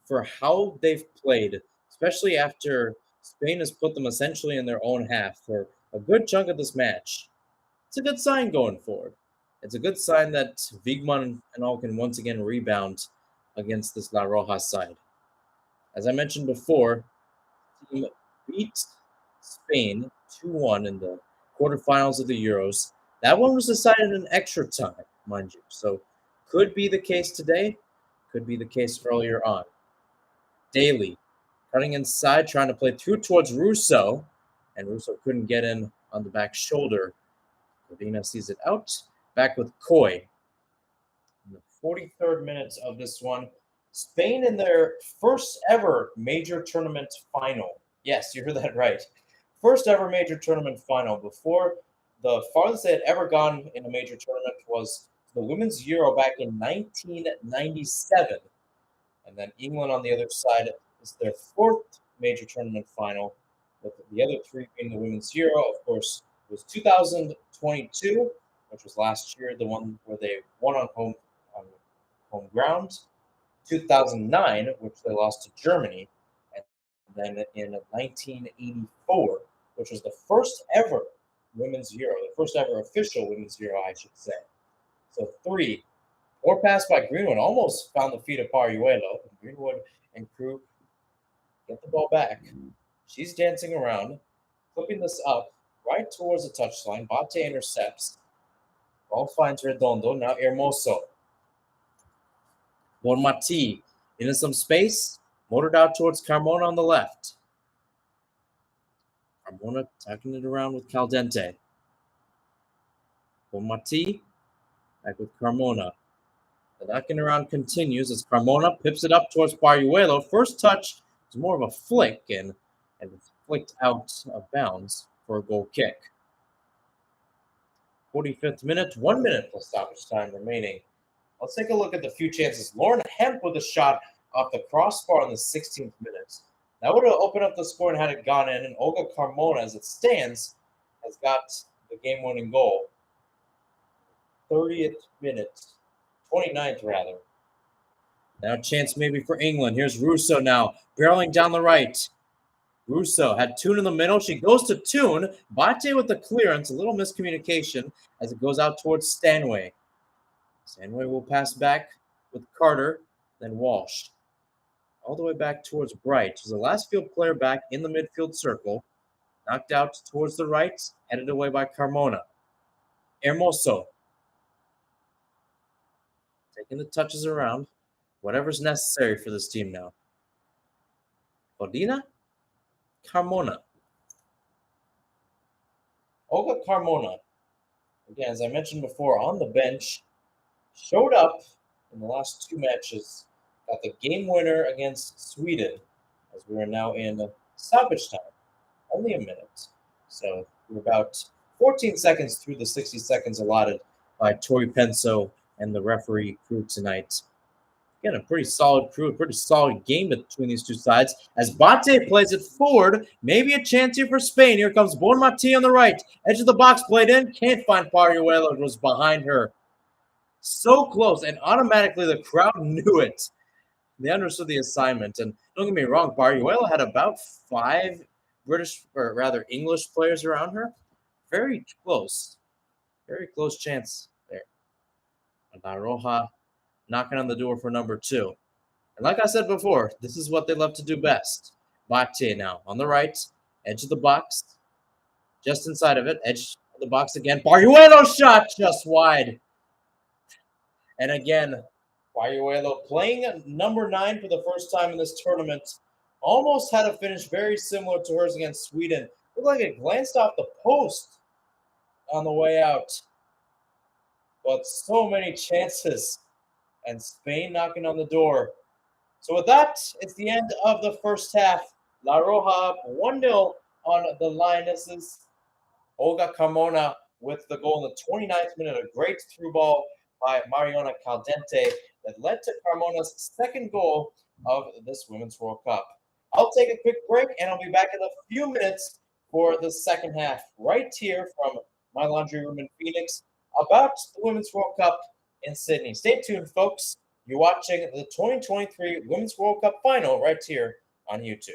for how they've played, especially after Spain has put them essentially in their own half for a good chunk of this match, it's a good sign going forward. It's a good sign that Wigman and all can once again rebound against this La Roja side. As I mentioned before, team beat Spain 2-1 in the quarterfinals of the Euros. That one was decided in extra time, mind you. So could be the case today, could be the case earlier on. Daly cutting inside, trying to play through towards Russo, and Russo couldn't get in on the back shoulder. Godina sees it out. Back with Coy. In the 43rd minute of this one, Spain in their first ever major tournament final. Yes, you heard that right. First ever major tournament final. Before, the farthest they had ever gone in a major tournament was the Women's Euro back in 1997. And then England on the other side is their fourth major tournament final, with the other three being the Women's Euro. Of course, it was 2022, which was last year, the one where they won on home ground. 2009, which they lost to Germany, and then in 1984, which was the first ever Women's Euro, the first ever official Women's Euro, I should say. So three. Or pass by Greenwood, almost found the feet of Paruelo. Greenwood and crew get the ball back. She's dancing around, flipping this up right towards the touchline. Bate intercepts. Ball finds Redondo. Now Hermoso. Bonmati into some space. Motored out towards Carmona on the left. Carmona tucking it around with Caldente. Bonmati back with Carmona. The knocking around continues as Carmona pips it up towards Paruelo. First touch is more of a flick, and it's flicked out of bounds for a goal kick. 45th minute, 1 minute plus stoppage time remaining. Let's take a look at the few chances. Lauren Hemp with a shot off the crossbar in the 16th minute. That would have opened up the score and had it gone in, and Olga Carmona, as it stands, has got the game-winning goal. 30th minute, 29th rather. Now a chance maybe for England. Here's Russo now, barreling down the right. Russo had Toon in the middle. She goes to Toon. Bate with the clearance. A little miscommunication as it goes out towards Stanway. Stanway will pass back with Carter, then Walsh. All the way back towards Bright. She's the last field player back in the midfield circle. Knocked out towards the right, headed away by Carmona. Hermoso. Taking the touches around. Whatever's necessary for this team now. Godina. Carmona. Olga Carmona, again, as I mentioned before, on the bench, showed up in the last two matches, got the game winner against Sweden, as we are now in stoppage time, only a minute. So we're about 14 seconds through the 60 seconds allotted by Tori Penso and the referee crew tonight. Again, a pretty solid crew, a pretty solid game between these two sides. As Bate plays it forward, maybe a chance here for Spain. Here comes Bonmati on the right. Edge of the box played in. Can't find Paruelo. It was behind her. So close, and automatically the crowd knew it. They understood the assignment. And don't get me wrong, Paruelo had about 5 British, or rather English players around her. Very close. Very close chance there. And La Roja knocking on the door for number 2. And like I said before, this is what they love to do best. Bate now on the right, edge of the box, just inside of it, edge of the box again. Paruelo shot just wide. And again, Paruelo playing number 9 for the first time in this tournament. Almost had a finish very similar to hers against Sweden. Looked like it glanced off the post on the way out. But so many chances. And Spain knocking on the door. So with that, it's the end of the first half. La Roja up 1-0 on the Lionesses. Olga Carmona with the goal in the 29th minute. A great through ball by Mariona Caldente that led to Carmona's second goal of this Women's World Cup. I'll take a quick break, and I'll be back in a few minutes for the second half right here from my laundry room in Phoenix about the Women's World Cup in Sydney. Stay tuned, folks. You're watching the 2023 Women's World Cup final right here on YouTube.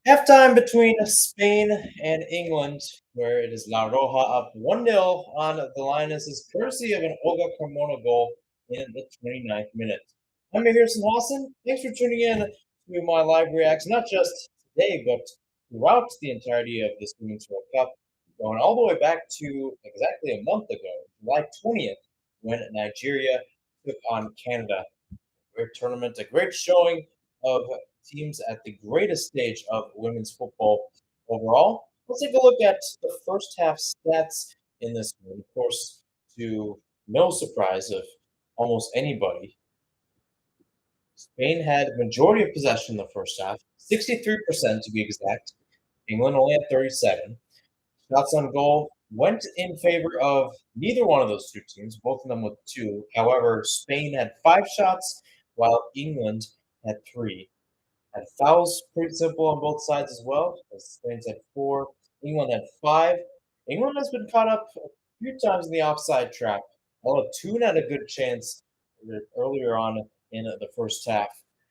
Halftime between Spain and England, where it is La Roja up 1-0 on the Lionesses, is courtesy of an Olga Carmona goal in the 29th minute. I'm Mihir Sinhasan. Thanks for tuning in to my live reaction, not just today, but throughout the entirety of this Women's World Cup, going all the way back to exactly a month ago, July 20th, when Nigeria took on Canada. Great tournament, a great showing of teams at the greatest stage of women's football overall. Let's take a look at the first half stats in this one. Of course, to no surprise of almost anybody, Spain had majority of possession in the first half, 63% to be exact. England only had 37. Shots on goal went in favor of neither one of those two teams, both of them with two. However, Spain had 5 shots, while England had 3. And fouls, pretty simple on both sides as well. Spain had 4, England had 5. England has been caught up a few times in the offside trap. Although Toon had a good chance earlier on in the first half,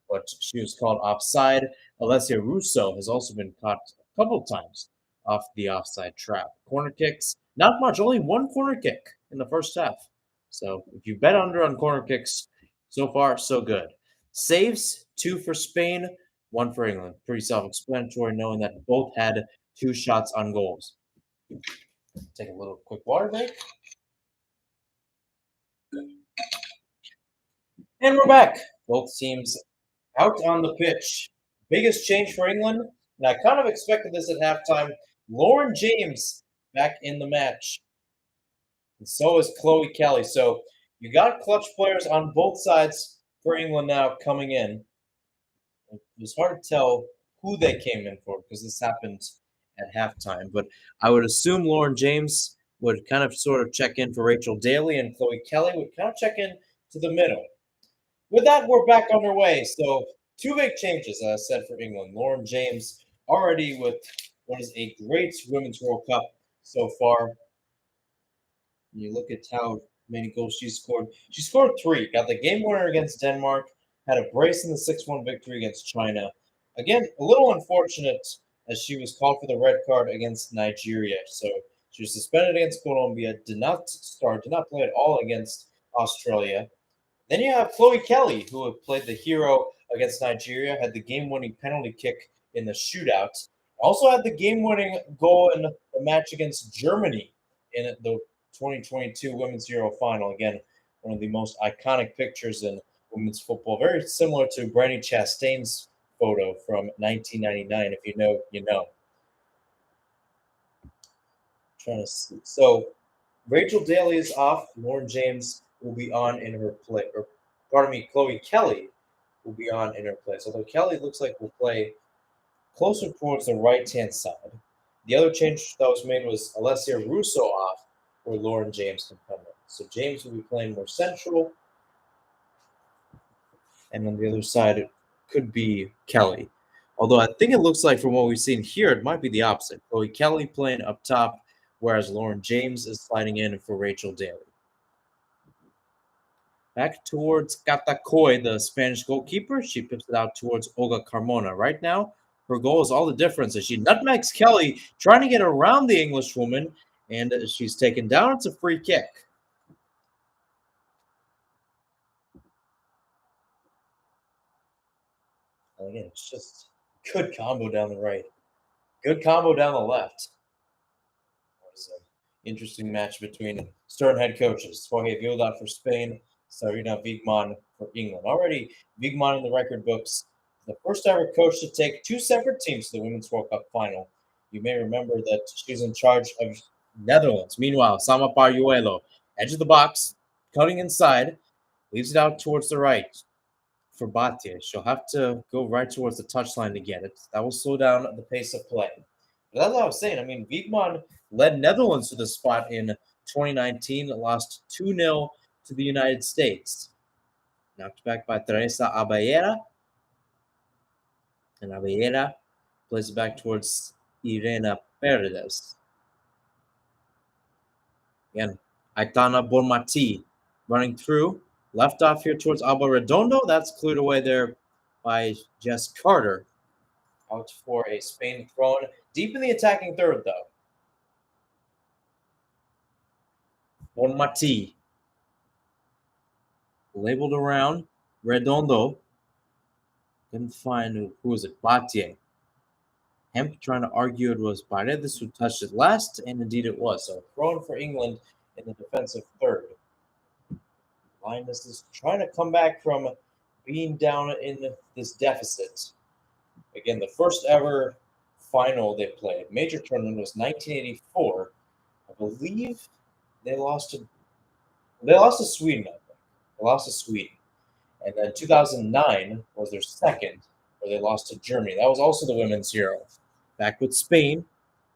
but she was called offside. Alessia Russo has also been caught a couple times off the offside trap. Corner kicks, not much, only one corner kick in the first half. So if you bet under on corner kicks, so far, so good. Saves, 2 for Spain, 1 for England. Pretty self explanatory, knowing that both had 2 shots on goals. Take a little quick water break. And we're back. Both teams out on the pitch. Biggest change for England, and I kind of expected this at halftime. Lauren James back in the match. And so is Chloe Kelly. So you got clutch players on both sides for England now coming in. It was hard to tell who they came in for because this happened at halftime. But I would assume Lauren James would kind of sort of check in for Rachel Daly, and Chloe Kelly would kind of check in to the middle. With that, we're back underway. So, 2 big changes, as I said, for England. Lauren James already with what is a great Women's World Cup so far. You look at how many goals she scored. She scored 3, got the game winner against Denmark, had a brace in the 6-1 victory against China. Again, a little unfortunate as she was called for the red card against Nigeria. So she was suspended against Colombia, did not start, did not play at all against Australia. Then you have Chloe Kelly, who had played the hero against Nigeria, had the game-winning penalty kick in the shootout. Also had the game-winning goal in the match against Germany in the 2022 Women's Euro final. Again, one of the most iconic pictures in women's football. Very similar to Brandy Chastain's photo from 1999. If you know, you know. Trying to see. So Rachel Daly is off. Lauren James will be on in her place. Or, pardon me, Chloe Kelly will be on in her place. Although Kelly looks like will play closer towards the right-hand side. The other change that was made was Alessia Russo off, where Lauren James can come in. So James will be playing more central, and on the other side it could be Kelly. Although I think it looks like from what we've seen here, it might be the opposite. Chloe Kelly playing up top, whereas Lauren James is sliding in for Rachel Daly. Back towards Catacoy, the Spanish goalkeeper. She pips it out towards Olga Carmona. Right now, her goal is all the difference as she nutmegs Kelly, trying to get around the Englishwoman, and she's taken down. It's a free kick. And again, it's just good combo down the right, good combo down the left. It's an interesting match between Stern head coaches. Jorge Vilda for Spain, Sarina Wiegman for England. Already, Wiegman in the record books, the first ever coach to take 2 separate teams to the Women's World Cup final. You may remember that she's in charge of Netherlands. Meanwhile, Sama Parjuelo, edge of the box, cutting inside, leaves it out towards the right for Batye. She'll have to go right towards the touchline to get it. That will slow down the pace of play. But that's what I was saying. I mean, Wiegman led Netherlands to the spot in 2019, lost 2-0 to the United States. Knocked back by Teresa Abellera. And Abellera plays it back towards Irena Paredes. Again, Aitana Bonmati running through. Left off here towards Alba Redondo. That's cleared away there by Jess Carter. Out for a Spain thrown. Deep in the attacking third, though. Bonmati. Labeled around. Redondo. Couldn't find who was it? Batye. Hemp trying to argue it was Paredes who touched it last, and indeed it was. So thrown for England in the defensive third. Linus is trying to come back from being down in this deficit. Again, the first ever final they played, major tournament, was 1984. I believe they lost to Sweden. I think they lost to Sweden, and then 2009 was their second, where they lost to Germany. That was also the women's Euro. Back with Spain,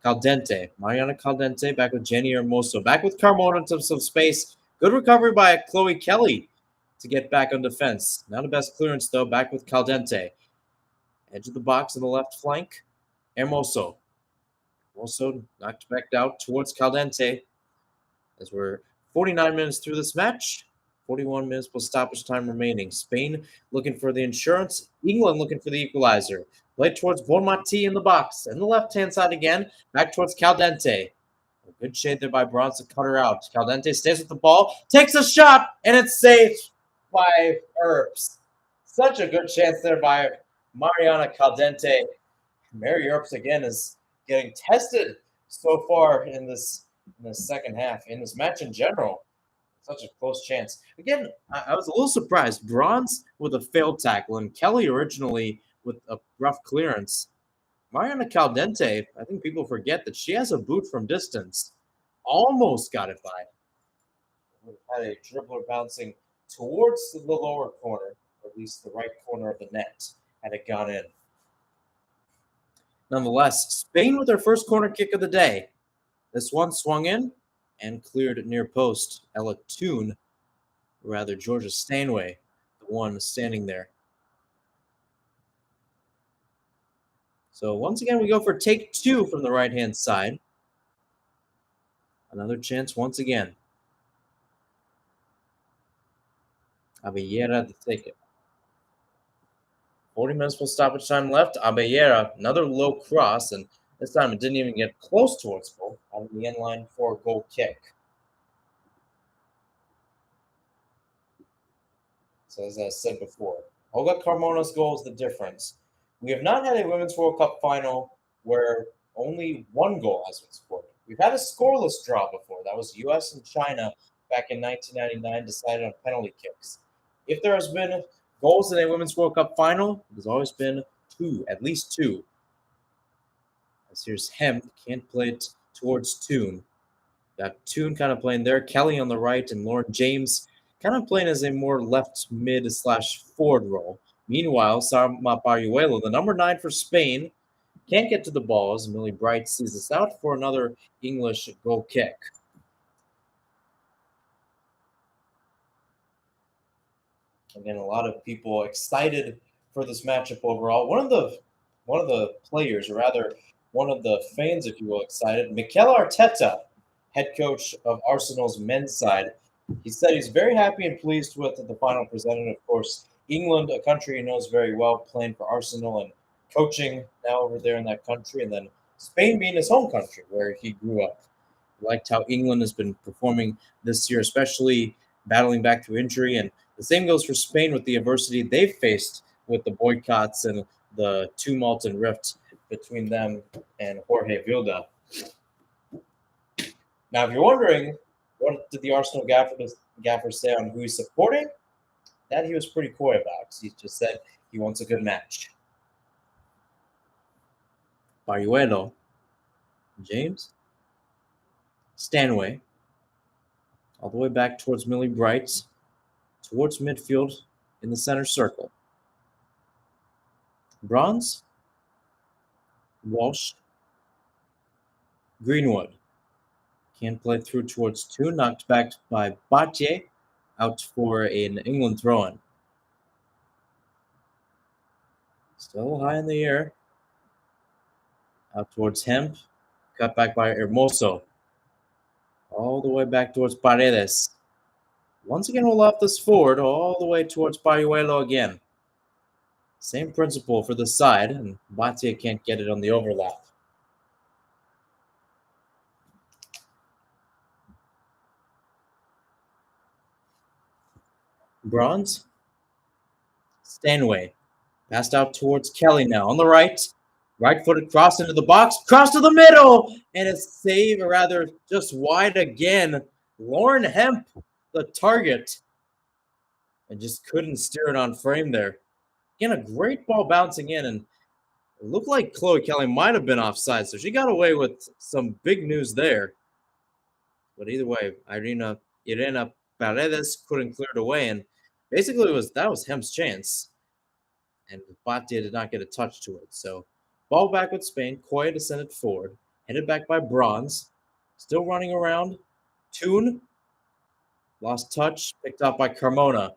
Caldente, Mariana Caldente, back with Jenny Hermoso, back with Carmona into some space. Good recovery by Chloe Kelly to get back on defense. Not the best clearance, though. Back with Caldente. Edge of the box on the left flank. Hermoso. Also knocked back out towards Caldente. As we're 49 minutes through this match. 41 minutes plus stoppage time remaining. Spain looking for the insurance. England looking for the equalizer. Play towards Bonmati in the box. And the left-hand side again. Back towards Caldente. A good shade there by Bronze to cut her out. Caldente stays with the ball. Takes a shot. And it's saved by Earps. Such a good chance there by Mariana Caldente. Mary Earps again is getting tested so far in this second half, in this match in general. Such a close chance. Again, I was a little surprised. Bronze with a failed tackle, and Kelly originally with a rough clearance. Mariana Caldente, I think people forget that she has a boot from distance. Almost got it by. Had a dribbler bouncing towards the lower corner, or at least the right corner of the net, had it gone in. Nonetheless, Spain with their first corner kick of the day. This one swung in and cleared near post. Ella Toon, rather Georgia Stanway, the one standing there. So once again, we go for take two from the right-hand side. Another chance once again. Abellera to take it. 40 minutes plus stoppage time left. Abellera, another low cross, and this time it didn't even get close towards goal. Out of the end line for a goal kick. So as I said before, Olga Carmona's goal is the difference. We have not had a Women's World Cup final where only one goal has been scored. We've had a scoreless draw before. That was U.S. and China back in 1999, decided on penalty kicks. If there has been goals in a Women's World Cup final, there's always been two, at least two. As here's Hemp, can't play it towards Toon. Got Toon kind of playing there, Kelly on the right, and Lauren James kind of playing as a more left mid / forward role. Meanwhile, Sarma Pariuelo, the number 9 for Spain, can't get to the ball as Millie Bright sees us out for another English goal kick. Again, a lot of people excited for this matchup overall. One of the players, or rather one of the fans, if you will, excited. Mikel Arteta, head coach of Arsenal's men's side. He said he's very happy and pleased with the final presented. Of course, England, a country he knows very well, playing for Arsenal and coaching now over there in that country. And then Spain being his home country where he grew up. He liked how England has been performing this year, especially battling back through injury. And the same goes for Spain with the adversity they've faced with the boycotts and the tumult and rift between them and Jorge Vilda. Now, if you're wondering, what did the Arsenal gaffer say on who he's supporting? That he was pretty coy about. He just said he wants a good match. Pariuelo, James, Stanway, all the way back towards Millie Bright, towards midfield in the center circle. Bronze, Walsh, Greenwood. Can't play through towards two, knocked back by Batye, out for an England throw-in. Still high in the air. Out towards Hemp, cut back by Hermoso. All the way back towards Paredes. Once again, we'll loft this forward all the way towards Pariuelo again. Same principle for the side, and Batia can't get it on the overlap. Bronze, Stanway. Passed out towards Kelly now on the right. Right footed cross into the box, cross to the middle, and a save, or rather, just wide again. Lauren Hemp, the target, and just couldn't steer it on frame there. Again, a great ball bouncing in, and it looked like Chloe Kelly might have been offside, so she got away with some big news there. But either way, Irena Paredes couldn't clear it away, and basically that was Hemp's chance. And Batia did not get a touch to it. So ball back with Spain. Koya to send it forward. Headed back by Bronze. Still running around. Toon. Lost touch. Picked up by Carmona.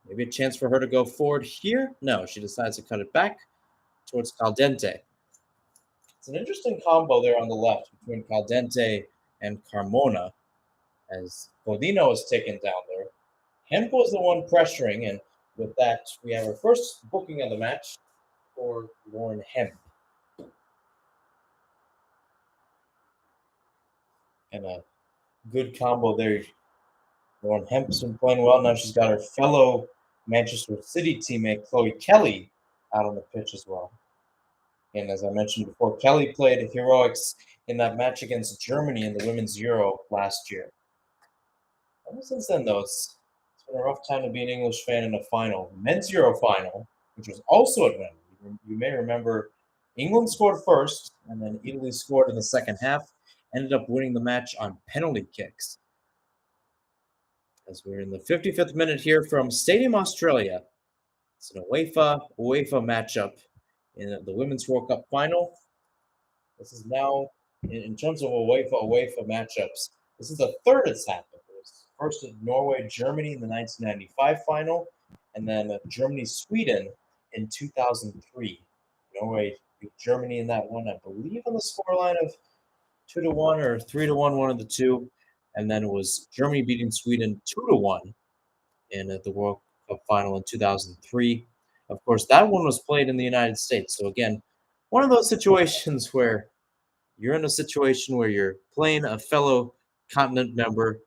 Maybe a chance for her to go forward here. No, she decides to cut it back towards Caldente. It's an interesting combo there on the left between Caldente and Carmona as Godino is taken down there. Hemp was the one pressuring, and with that, we have our first booking of the match for Lauren Hemp. And a good combo there. Lauren Hemp's been playing well. Now she's got her fellow Manchester City teammate, Chloe Kelly, out on the pitch as well. And as I mentioned before, Kelly played heroics in that match against Germany in the Women's Euro last year. Ever since then, though, it's been a rough time to be an English fan in a final. Men's Euro final, which was also at Wembley. You may remember England scored first, and then Italy scored in the second half, ended up winning the match on penalty kicks. As we're in the 55th minute here from Stadium Australia. It's an UEFA matchup in the Women's World Cup final. This is now, in terms of UEFA matchups, this is the third it's happened. It was first in Norway, Germany in the 1995 final, and then Germany, Sweden in 2003. Norway beat Germany in that one, I believe, on the scoreline of 2-1 or 3-1, one of the two. And then it was Germany beating Sweden 2-1 in the World Cup final in 2003. Of course, that one was played in the United States. So again, one of those situations where you're in a situation where you're playing a fellow continent member,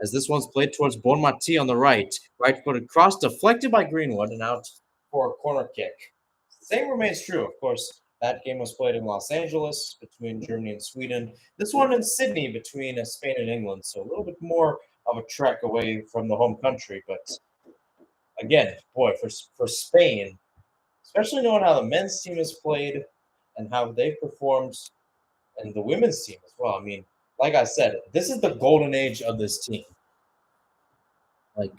as this one's played towards Bonmati on the right. Right footed cross deflected by Greenwood and out for a corner kick. The same remains true, of course. That game was played in Los Angeles between Germany and Sweden. This one in Sydney between Spain and England. So a little bit more of a trek away from the home country. But again, boy, for Spain, especially knowing how the men's team has played and how they've performed, and the women's team as well. I mean, like I said, this is the golden age of this team. Like,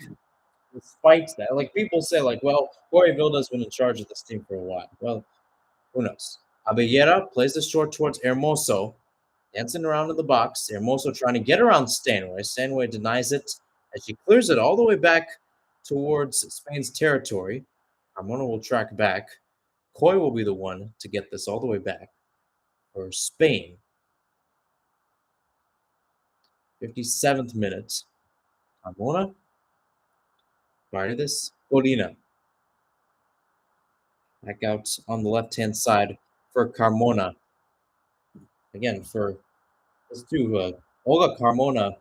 despite that, like people say, like, well, Corey Vilda's been in charge of this team for a while. Well, who knows? Abellera plays this short towards Hermoso, dancing around in the box. Hermoso trying to get around Stanway. Stanway denies it as she clears it all the way back towards Spain's territory. Carmona will track back. Coy will be the one to get this all the way back for Spain. 57th minute. Carmona. Paredes. Corina. Back out on the left-hand side for Carmona. Again, for this too, Olga Carmona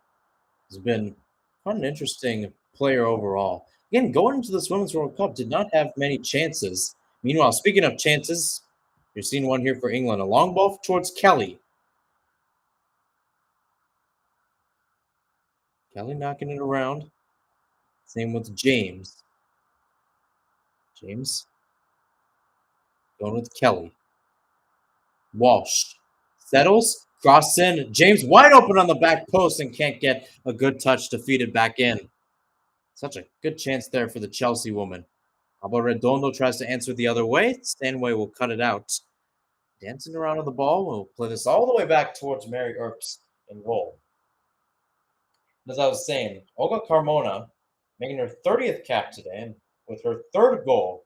has been quite an interesting player overall. Again, going into this Women's World Cup, did not have many chances. Meanwhile, speaking of chances, you're seeing one here for England. A long ball towards Kelly. Kelly knocking it around. Same with James. James going with Kelly. Walsh settles, cross in. James wide open on the back post and can't get a good touch to feed it back in. Such a good chance there for the Chelsea woman. Redondo tries to answer the other way. Stanway will cut it out. Dancing around on the ball. We'll play this all the way back towards Mary Earps in goal. As I was saying, Olga Carmona making her 30th cap today and with her third goal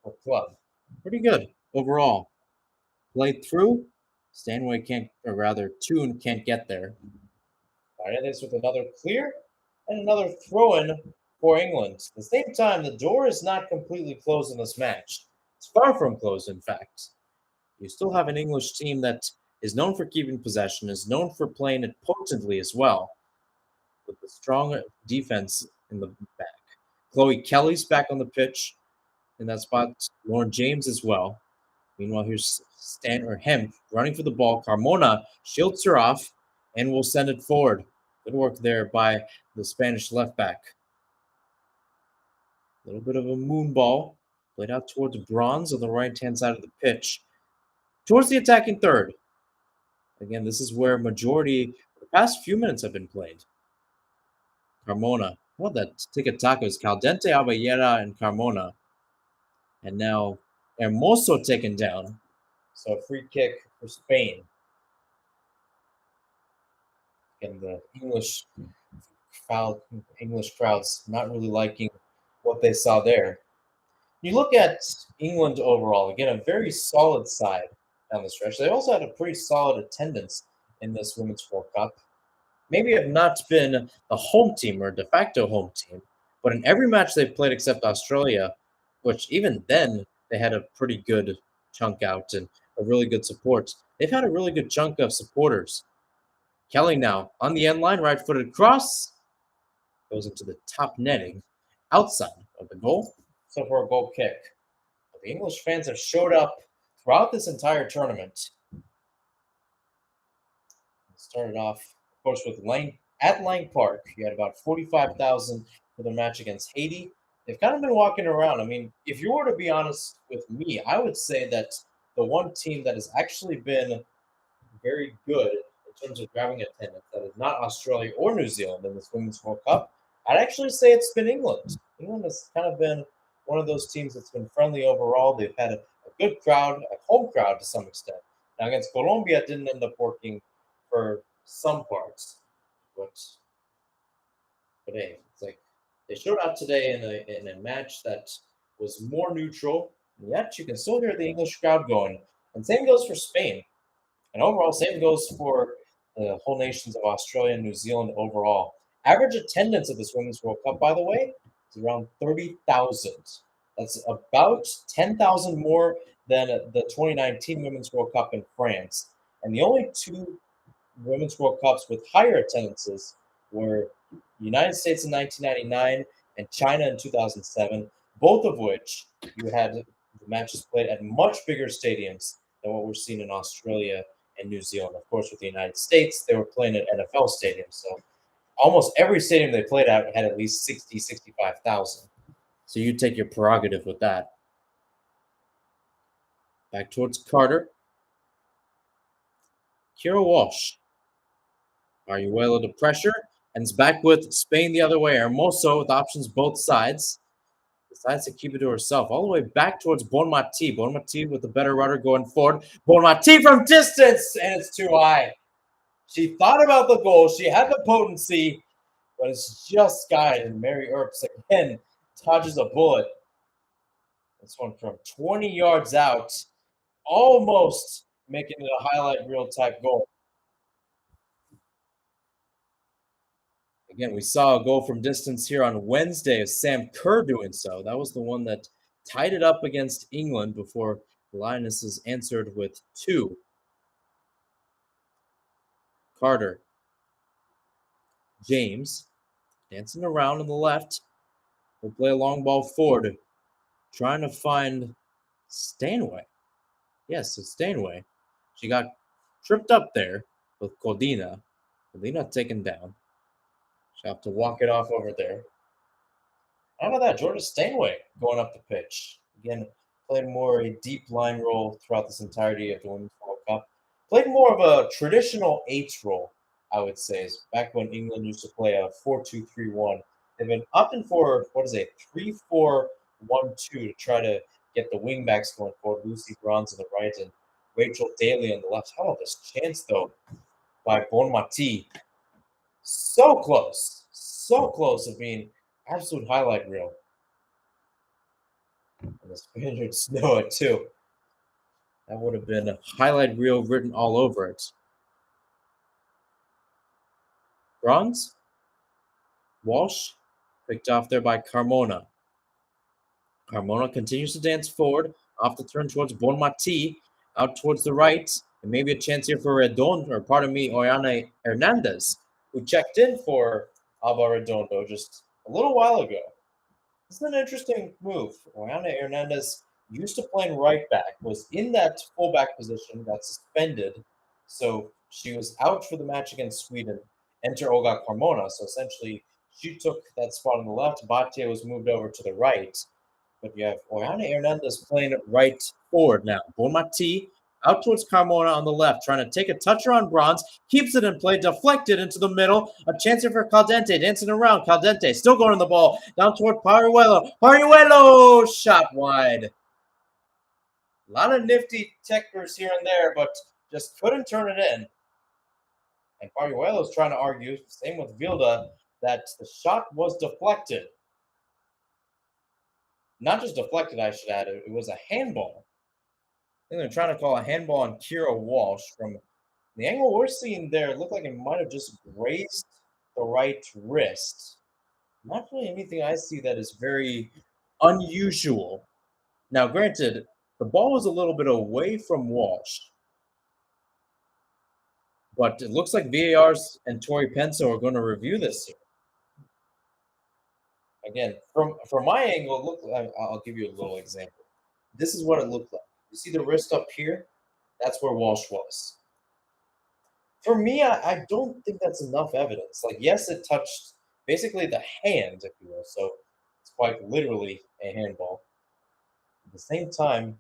for club. Pretty good overall. Played through. Stanway can't, or rather, Toon can't get there. Paredes with another clear and another throw in for England. At the same time, the door is not completely closed in this match. It's far from close, in fact. You still have an English team that is known for keeping possession, is known for playing it potently as well, with a strong defense in the back. Chloe Kelly's back on the pitch in that spot. Lauren James as well. Meanwhile, here's Stan or Hemp running for the ball. Carmona shields her off and will send it forward. Good work there by the Spanish left back. A little bit of a moon ball played out towards bronze on the right-hand side of the pitch. Towards the attacking third. Again, this is where majority the past few minutes have been played. Carmona. Well, that tiki-taka is Caldente, Abellera, and Carmona. And now Hermoso taken down. So a free kick for Spain. And the English crowds not really liking what they saw there. You look at England overall, again, a very solid side down the stretch. They also had a pretty solid attendance in this Women's World Cup. Maybe have not been a home team or de facto home team, but in every match they've played except Australia, which even then they had a pretty good chunk out and a really good support. They've had a really good chunk of supporters. Kelly now on the end line, right-footed cross, goes into the top netting outside of the goal. So for a goal kick. But the English fans have showed up throughout this entire tournament. It started off, of course, with Lang Park. You had about 45,000 for the match against Haiti. They've kind of been walking around. I mean, if you were to be honest with me, I would say that the one team that has actually been very good in terms of grabbing attendance that is not Australia or New Zealand in this Women's World Cup, I'd actually say it's been England. England has kind of been one of those teams that's been friendly overall. They've had a good crowd, a home crowd to some extent. Now against Colombia, it didn't end up working for some parts, but hey, it's like they showed out today in a match that was more neutral, and yet you can still hear the English crowd going. And same goes for Spain. And overall, same goes for the whole nations of Australia and New Zealand overall. Average attendance at this Women's World Cup, by the way, is around 30,000. That's about 10,000 more than the 2019 Women's World Cup in France. And the only two Women's World Cups with higher attendances were the United States in 1999 and China in 2007, both of which you had the matches played at much bigger stadiums than what we're seeing in Australia and New Zealand. Of course, with the United States, they were playing at NFL stadiums. So almost every stadium they played at had at least 60, 65,000. So you take your prerogative with that. Back towards Carter. Kira Walsh. Arguello to pressure. And it's back with Spain the other way. Hermoso with options both sides. Decides to keep it to herself. All the way back towards Bonmati. Bonmati with the better rudder going forward. Bonmati from distance. And it's too high. She thought about the goal. She had the potency. But it's just skied. And Mary Earps again dodges a bullet. This one from 20 yards out. Almost making it a highlight reel type goal. Again, we saw a goal from distance here on Wednesday of Sam Kerr doing so. That was the one that tied it up against England before the Lionesses answered with 2. Carter. James. Dancing around on the left. Will play a long ball forward. Trying to find Stanway. Yes, it's Stanway. She got tripped up there with Codina. Codina taken down. She'll have to walk it off over there. How about that? Georgia Stanway going up the pitch. Again, played more a deep line role throughout this entirety of the Women's World Cup. Played more of a traditional 8 role, I would say. Back when England used to play a 4-2-3-1. They've been opting for, 3-4-1-2 to try to get the wingbacks going forward. Lucy Bronze on the right and Rachel Daly on the left. How about this chance, though, by Bonmati? So close of being absolute highlight reel. And the Spaniards know it too. That would have been a highlight reel written all over it. Bronze. Walsh picked off there by Carmona. Carmona continues to dance forward off the turn towards Bonmati, out towards the right, and maybe a chance here for Redondo, or pardon me, Oriana Hernandez, who checked in for Alba Redondo just a little while ago. This is an interesting move. Oriana Hernandez used to playing right back, was in that fullback position, got suspended, so she was out for the match against Sweden. Enter Olga Carmona, so essentially she took that spot on the left. Batia was moved over to the right. But you have Oriana Hernandez playing right forward now. Bonmati out towards Carmona on the left, trying to take a toucher on Bronze, keeps it in play, deflected into the middle. A chance here for Caldente, dancing around. Caldente still going on the ball, down toward Pariuelo. Pariuelo shot wide. A lot of nifty techers here and there, but just couldn't turn it in. And Pariuelo's trying to argue, same with Vilda, that the shot was deflected. Not just deflected, I should add. It was a handball. I think they're trying to call a handball on Kira Walsh. From the angle we're seeing there, it looked like it might have just grazed the right wrist. Not really anything I see that is very unusual. Now, granted, the ball was a little bit away from Walsh, but it looks like VAR's and Tori Penso are going to review this here. Again, from my angle, look, I'll give you a little example. This is what it looked like. You see the wrist up here? That's where Walsh was. For me, I don't think that's enough evidence. Like, yes, it touched basically the hand, if you will, so it's quite literally a handball. At the same time,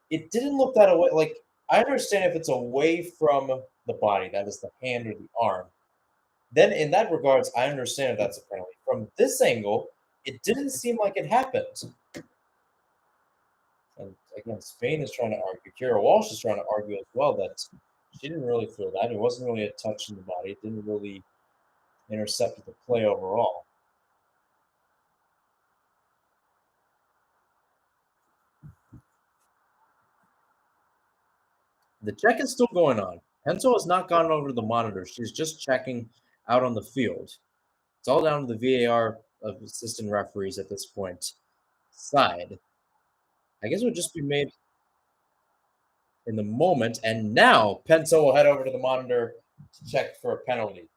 it didn't look that away. Like, I understand if it's away from the body, that is the hand or the arm. Then, in that regards, I understand if that's a penalty. From this angle, it didn't seem like it happened. And again, Spain is trying to argue. Kira Walsh is trying to argue as well that she didn't really feel that. It wasn't really a touch in the body. It didn't really intercept the play overall. The check is still going on. Penso has not gone over to the monitor. She's just checking out on the field. It's all down to the VAR of assistant referees at this point. Side. I guess it would just be made in the moment. And now Penso will head over to the monitor to check for a penalty.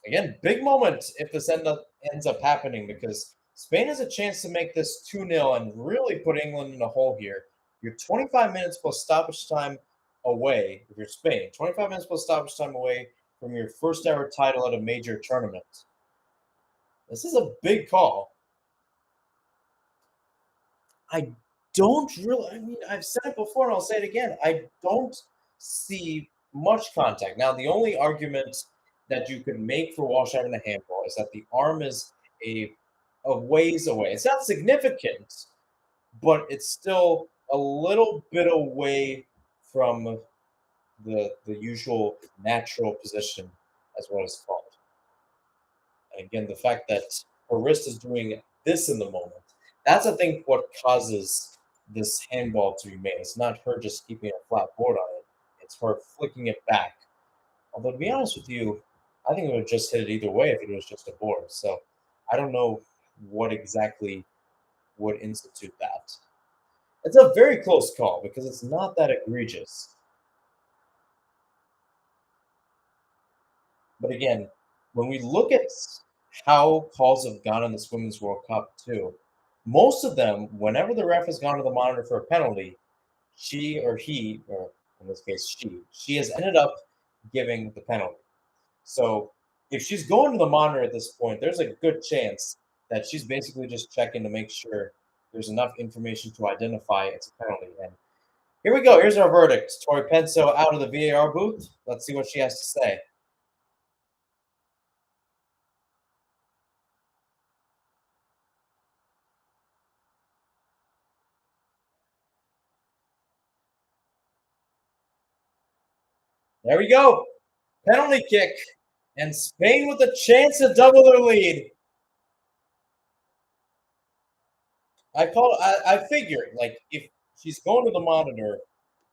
Again, big moment if this ends up happening, because Spain has a chance to make this 2-0 and really put England in a hole here. You're 25 minutes plus stoppage time away, if you're Spain, 25 minutes plus stoppage time away from your first ever title at a major tournament. This is a big call. I mean, I've said it before and I'll say it again. I don't see much contact. Now, the only argument that you could make for Walsh having a handball is that the arm is a ways away. It's not significant, but it's still a little bit away from the usual natural position, as what it's called. And again, the fact that her wrist is doing this in the moment, that's I think what causes this handball to be made. It's not her just keeping a flat board on it. It's her flicking it back. Although to be honest with you, I think it would just hit it either way if it was just a board. So I don't know what exactly would institute that. It's a very close call because it's not that egregious. But again, when we look at how calls have gone in this Women's World Cup too, most of them, whenever the ref has gone to the monitor for a penalty, she or he, or in this case she has ended up giving the penalty. So if she's going to the monitor at this point, there's a good chance that she's basically just checking to make sure there's enough information to identify it's a penalty. And here we go. Here's our verdict. Tori Penso out of the VAR booth. Let's see what she has to say. There we go. Penalty kick. And Spain with a chance to double their lead. I figured, like, if she's going to the monitor,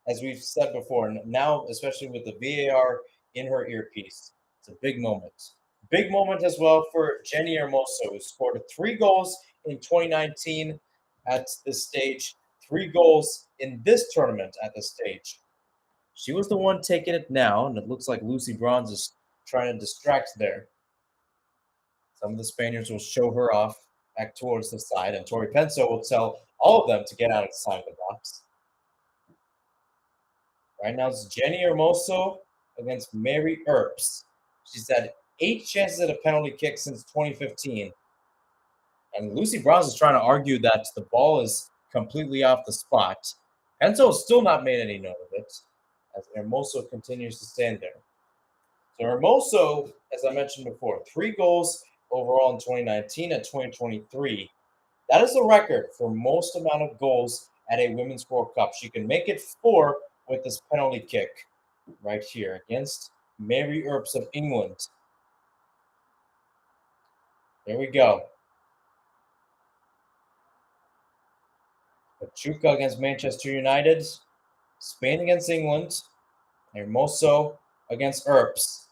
as we've said before, and now especially with the VAR in her earpiece, it's a big moment. Big moment as well for Jenny Hermoso, who scored 3 goals in 2019 at this stage, 3 goals in this tournament at this stage. She was the one taking it now, and it looks like Lucy Bronze is trying to distract there. Some of the Spaniards will show her off back towards the side, and Tori Penso will tell all of them to get out of the side of the box. Right now it's Jenny Hermoso against Mary Earps. She's had 8 chances at a penalty kick since 2015. And Lucy Bronze is trying to argue that the ball is completely off the spot. Penso has still not made any note of it, as Hermoso continues to stand there. So Hermoso, as I mentioned before, 3 goals overall in 2019 and 2023. That is the record for most amount of goals at a Women's World Cup. She can make it 4 with this penalty kick right here against Mary Earps of England. There we go. Pachuca against Manchester United. Spain against England. Hermoso against Earps.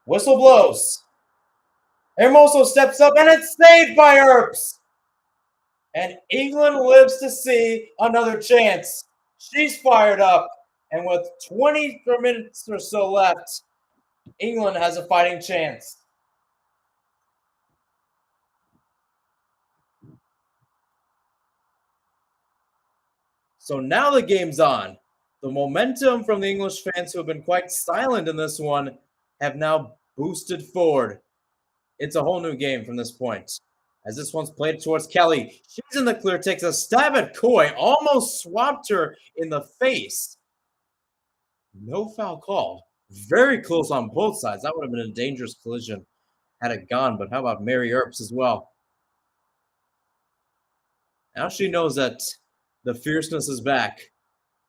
Whistle blows. Hermoso steps up and it's saved by Earps. And England lives to see another chance. She's fired up. And with 20 minutes or so left, England has a fighting chance. So now the game's on. The momentum from the English fans who have been quite silent in this one have now boosted forward. It's a whole new game from this point. As this one's played towards Kelly, she's in the clear, takes a stab at Coy, almost swapped her in the face. No foul call. Very close on both sides. That would have been a dangerous collision had it gone. But how about Mary Earps as well? Now she knows that the fierceness is back.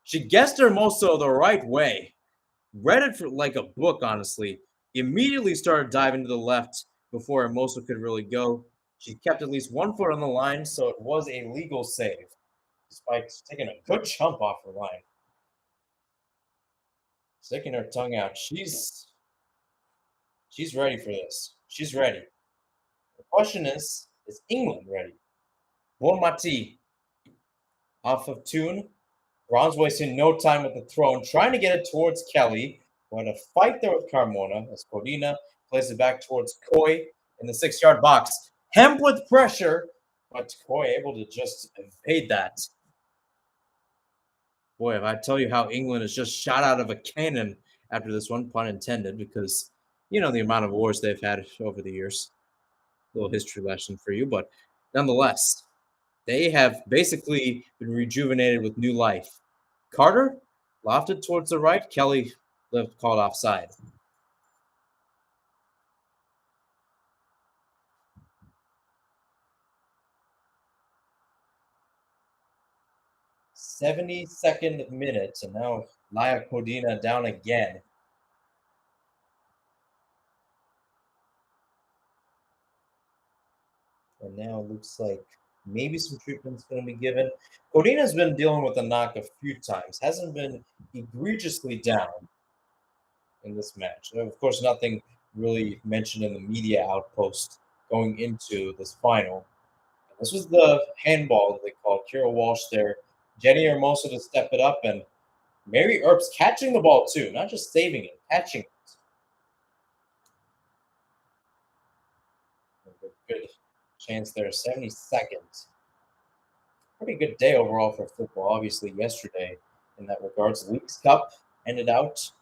She guessed Hermoso the right way. Read it for like a book, honestly. Immediately started diving to the left before Hermoso could really go. She kept at least 1 foot on the line, so it was a legal save, despite taking a good jump off the line. Sticking her tongue out. She's ready for this. She's ready. The question is England ready? Bonmati off of tune. Bronze wasting no time with the throw, trying to get it towards Kelly. Going to fight there with Carmona as Codina plays it back towards Coy in the 6-yard box. Hemp with pressure, but Coy able to just evade that. Boy, if I tell you how England is just shot out of a cannon after this one, pun intended, because you know the amount of wars they've had over the years. A little history lesson for you, but nonetheless, they have basically been rejuvenated with new life. Carter lofted towards the right. Kelly called offside. '72nd minute, and now Laya Codina down again. And now it looks like maybe some treatment's going to be given. Codina's been dealing with a knock a few times. Hasn't been egregiously down in this match. Of course, nothing really mentioned in the media outpost going into this final. This was the handball that they called. Kira Walsh there. Jenny Hermoso to step it up, and Mary Earps catching the ball too, not just saving it, catching it. Good chance there, 72nd. Pretty good day overall for football. Obviously, yesterday in that regards, Leagues Cup ended out.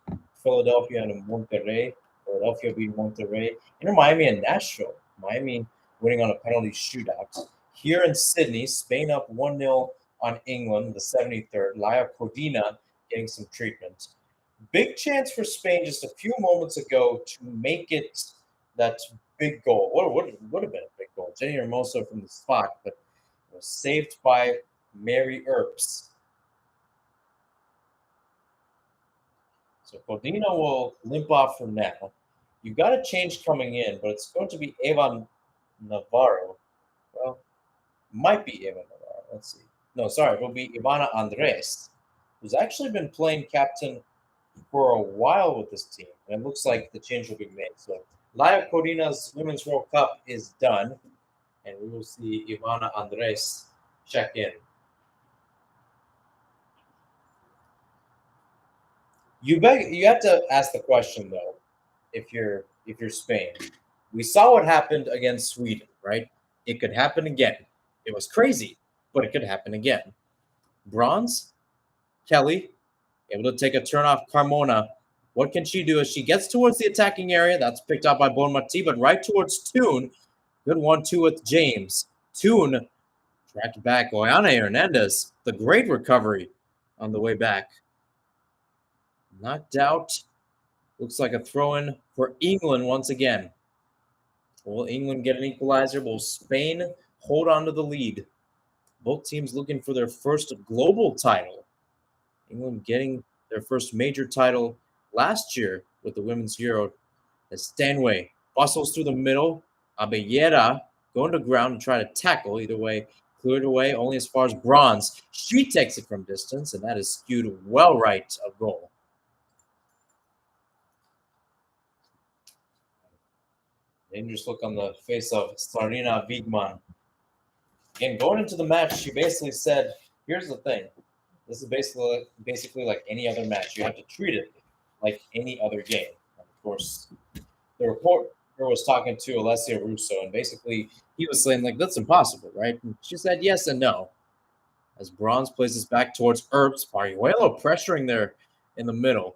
Philadelphia and Monterrey. Philadelphia beat Monterrey. Inter Miami and Nashville. Miami winning on a penalty shootout. Here in Sydney, Spain up 1-0 on England, the 73rd. Laya Codina getting some treatment. Big chance for Spain just a few moments ago to make it that big goal. What would have been a big goal? Jenny Hermoso from the spot, but was saved by Mary Earps. So Codina will limp off for now. You've got a change coming in, but it's going to be Eva Navarro. Well, might be Eva Navarro. Let's see. No, sorry, it will be Ivana Andres, who's actually been playing captain for a while with this team. And it looks like the change will be made. So Laya Codina's Women's World Cup is done. And we will see Ivana Andres check in. You have to ask the question though, if you're Spain. We saw what happened against Sweden, right? It could happen again. It was crazy, but it could happen again. Bronze, Kelly, able to take a turn off Carmona. What can she do as she gets towards the attacking area? That's picked up by Bonmati, but right towards Toon. Good 1-2 with James. Toon tracked back Oyana Hernandez. The great recovery on the way back. Knocked out. Looks like a throw-in for England once again. Will England get an equalizer? Will Spain hold on to the lead? Both teams looking for their first global title. England getting their first major title last year with the Women's Euro. As Stanway bustles through the middle, Abellera going to ground and try to tackle. Either way, cleared away only as far as bronze. She takes it from distance, and that is skewed well right of goal. Dangerous look on the face of Sarina Wigman. Again, going into the match, she basically said, here's the thing. This is basically like any other match. You have to treat it like any other game. And of course, the reporter was talking to Alessia Russo, and basically he was saying, like, that's impossible, right? And she said yes and no. As Bronze places back towards Earps, Pariuelo pressuring there in the middle.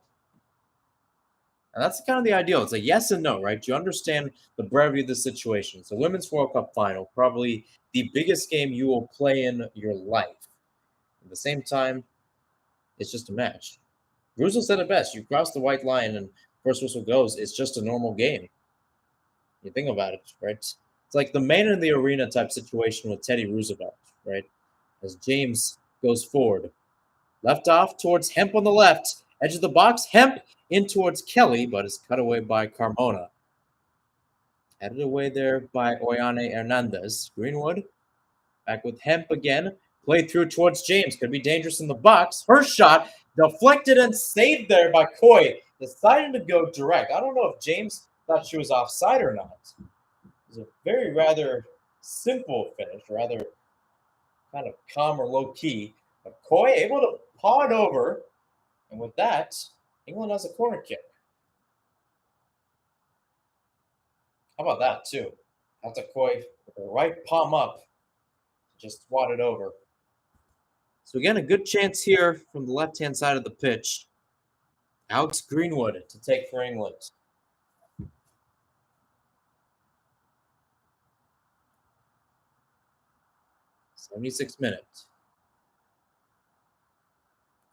And that's kind of the ideal. It's a yes and no, right? You understand the brevity of the situation. It's a Women's World Cup final, probably the biggest game you will play in your life. At the same time, it's just a match. Russo said it best. You cross the white line and first whistle goes. It's just a normal game. You think about it, right? It's like the man in the arena type situation with Teddy Roosevelt, right? As James goes forward. Left off towards Hemp on the left. Edge of the box. Hemp in towards Kelly, but is cut away by Carmona. Headed away there by Oyane Hernandez. Greenwood back with Hemp again. Played through towards James. Could be dangerous in the box. Her shot deflected and saved there by Coy. Deciding to go direct. I don't know if James thought she was offside or not. It was a very rather simple finish, rather kind of calm or low key. But Coy able to paw it over. And with that, England has a corner kick. How about that, too? That's a Coy with the right palm up. Just swat it over. So again, a good chance here from the left-hand side of the pitch. Alex Greenwood to take for England. 76 minutes.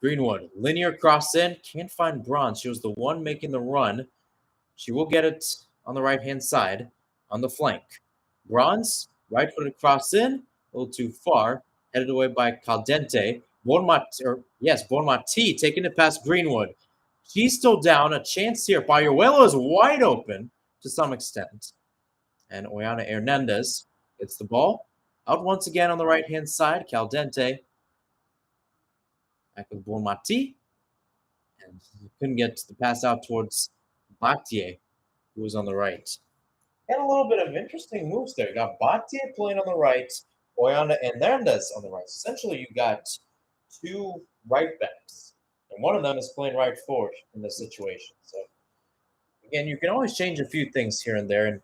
Greenwood, linear cross in, can't find Bronze. She was the one making the run. She will get it on the right-hand side, on the flank. Bronze, right-footed cross in, a little too far, headed away by Caldente. Bonmati taking it past Greenwood. She's still down. A chance here. Bayuelo is wide open to some extent. And Oyana Hernandez gets the ball. Out once again on the right-hand side. Caldente. Back with Bonmati. And he couldn't get the pass out towards Batier, who was on the right. And a little bit of interesting moves there. You got Batier playing on the right. Oyana Hernandez on the right. Essentially, you got two right backs. And one of them is playing right forward in this situation. So, again, you can always change a few things here and there. And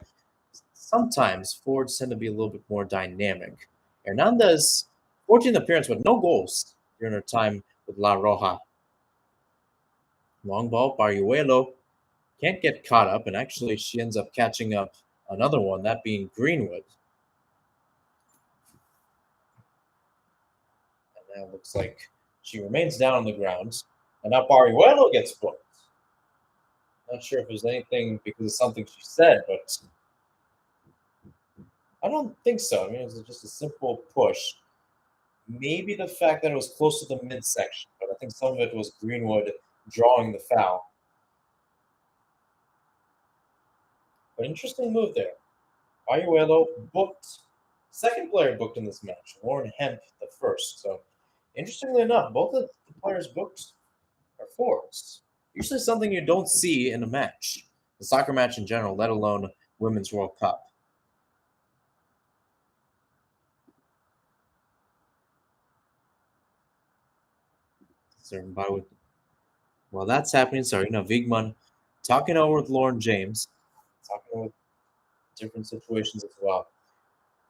sometimes forwards tend to be a little bit more dynamic. Hernandez, 14th appearance with no goals during her time with La Roja. Long ball, Bayuelo can't get caught up. And actually, she ends up catching up another one, that being Greenwood. And now it looks like she remains down on the ground. And now Bayuelo gets booked. Not sure if there's anything because of something she said, but I don't think so. I mean, it was just a simple push. Maybe the fact that it was close to the midsection, but I think some of it was Greenwood drawing the foul. But interesting move there. Bayuelo booked, second player booked in this match. Lauren Hemp, the first. So, interestingly enough, both of the players booked are forwards. Usually something you don't see in a match, a soccer match in general, let alone Women's World Cup. So while that's happening, Sarina Wigman talking over with Lauren James, talking with different situations as well.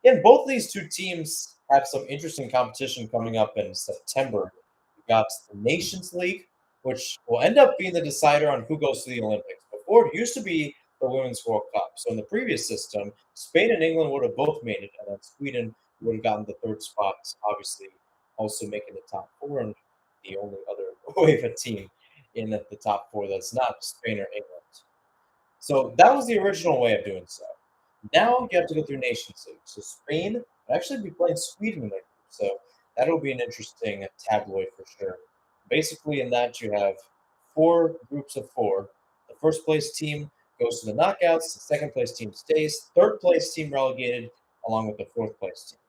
Again, both these two teams have some interesting competition coming up in September. We've got the Nations League, which will end up being the decider on who goes to the Olympics. Before, it used to be the Women's World Cup. So in the previous system, Spain and England would have both made it, and then Sweden would have gotten the third spot, obviously also making the top four, and the only other UEFA team in the top four that's not Spain or England. So that was the original way of doing so. Now you have to go through Nations League. So Spain will actually be playing Sweden in their group. So that'll be an interesting tabloid for sure. Basically, in that you have four groups of four. The first place team goes to the knockouts. The second place team stays. Third place team relegated, along with the fourth place team.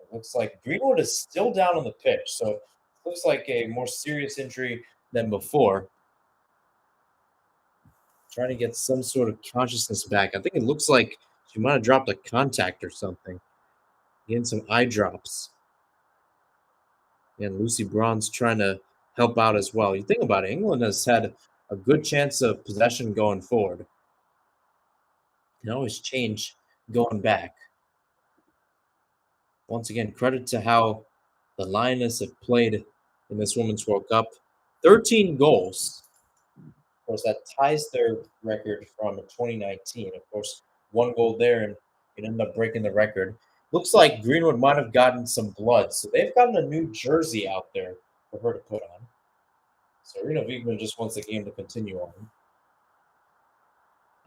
It looks like Greenwood is still down on the pitch. So it looks like a more serious injury than before. Trying to get some sort of consciousness back. I think it looks like she might have dropped a contact or something. Getting some eye drops. And Lucy Braun's trying to help out as well. You think about it, England has had a good chance of possession going forward. Can always change going back. Once again, credit to how the Lionesses have played in this Women's World Cup. 13 goals. Of course, that ties their record from 2019. Of course, one goal there, and it ended up breaking the record. Looks like Greenwood might have gotten some blood, so they've gotten a new jersey out there for her to put on. So Serena Wiegman just wants the game to continue on.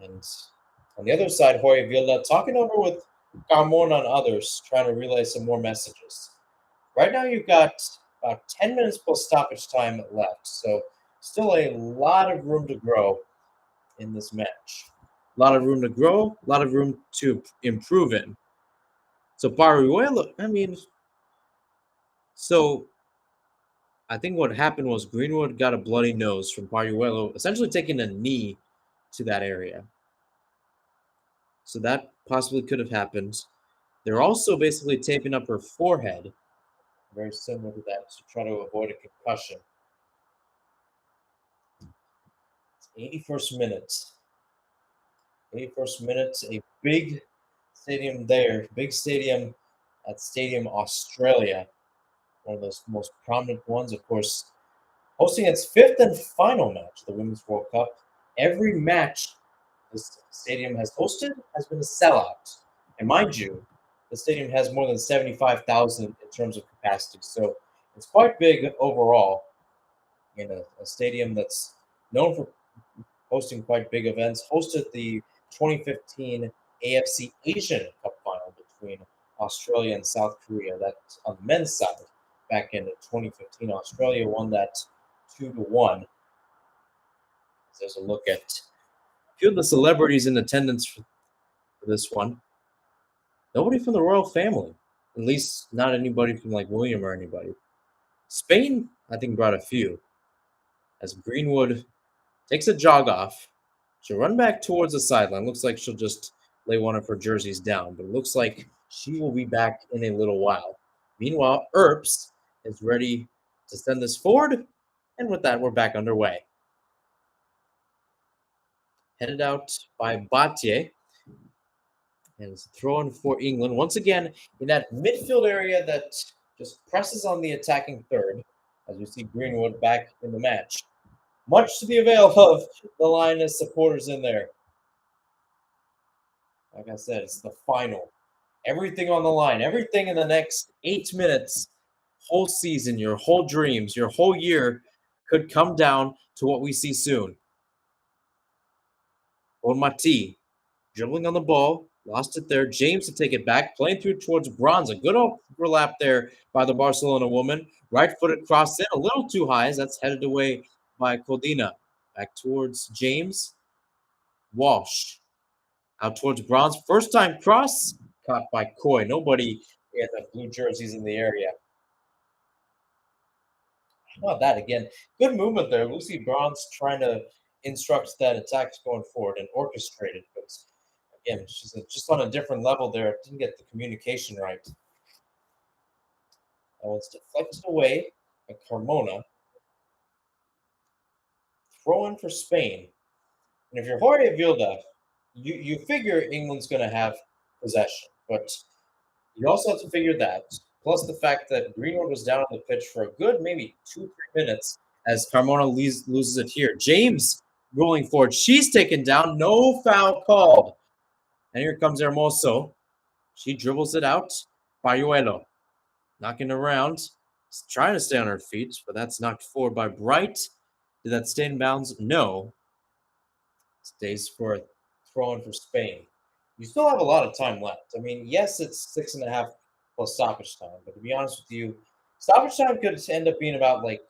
And on the other side, Jorge Vilda talking over with Carmona and others, trying to relay some more messages. Right now, you've got about 10 minutes plus stoppage time left, so still a lot of room to grow in this match. A lot of room to grow, a lot of room to improve in. So Paruelo, I think what happened was Greenwood got a bloody nose from Paruelo, essentially taking a knee to that area. So that possibly could have happened. They're also basically taping up her forehead, very similar to that, to try to avoid a concussion. It's 81st minute. 81st minute, a big stadium there, big stadium at Stadium Australia, one of those most prominent ones, of course, hosting its fifth and final match of the Women's World Cup. Every match this stadium has hosted has been a sellout. And mind you, the stadium has more than 75,000 in terms of capacity. So it's quite big overall in a stadium that's known for hosting quite big events. Hosted the 2015 AFC Asian Cup final between Australia and South Korea. That's on the men's side. Back in 2015, Australia won that 2-1. There's a look at a few of the celebrities in attendance for this one. Nobody from the royal family, at least not anybody from like William or anybody. Spain, I think, brought a few. As Greenwood takes a jog off, she'll run back towards the sideline. Looks like she'll just lay one of her jerseys down, but it looks like she will be back in a little while. Meanwhile, Earps is ready to send this forward, and with that, we're back underway. Headed out by Batye, and it's thrown for England. Once again, in that midfield area that just presses on the attacking third, as we see Greenwood back in the match. Much to the avail of the Lioness supporters in there. Like I said, it's the final. Everything on the line, everything in the next 8 minutes, whole season, your whole dreams, your whole year could come down to what we see soon. Mati dribbling on the ball, lost it there. James to take it back, playing through towards Bronza. Good overlap there by the Barcelona woman. Right-footed cross in, a little too high as that's headed away by Codina. Back towards James. Walsh. Out towards Bronze. First time cross, caught by Coy. Nobody had the blue jerseys in the area. How about that again? Good movement there. Lucy Bronze trying to instruct that attack going forward and orchestrate it. But again, she's just on a different level there. Didn't get the communication right. That one's deflected away by Carmona. throw in for Spain. And if you're Jorge Vilda, you figure England's going to have possession, but you also have to figure that. Plus the fact that Greenwood was down on the pitch for a good maybe 2-3 minutes as Carmona loses it here. James rolling forward. She's taken down. No foul called. And here comes Hermoso. She dribbles it out. Payuelo knocking around. Trying to stay on her feet, but that's knocked forward by Bright. Did that stay in bounds? No. Stays for a throw in for Spain. You still have a lot of time left. I mean, yes, it's 6.5 plus stoppage time, but to be honest with you, stoppage time could end up being about like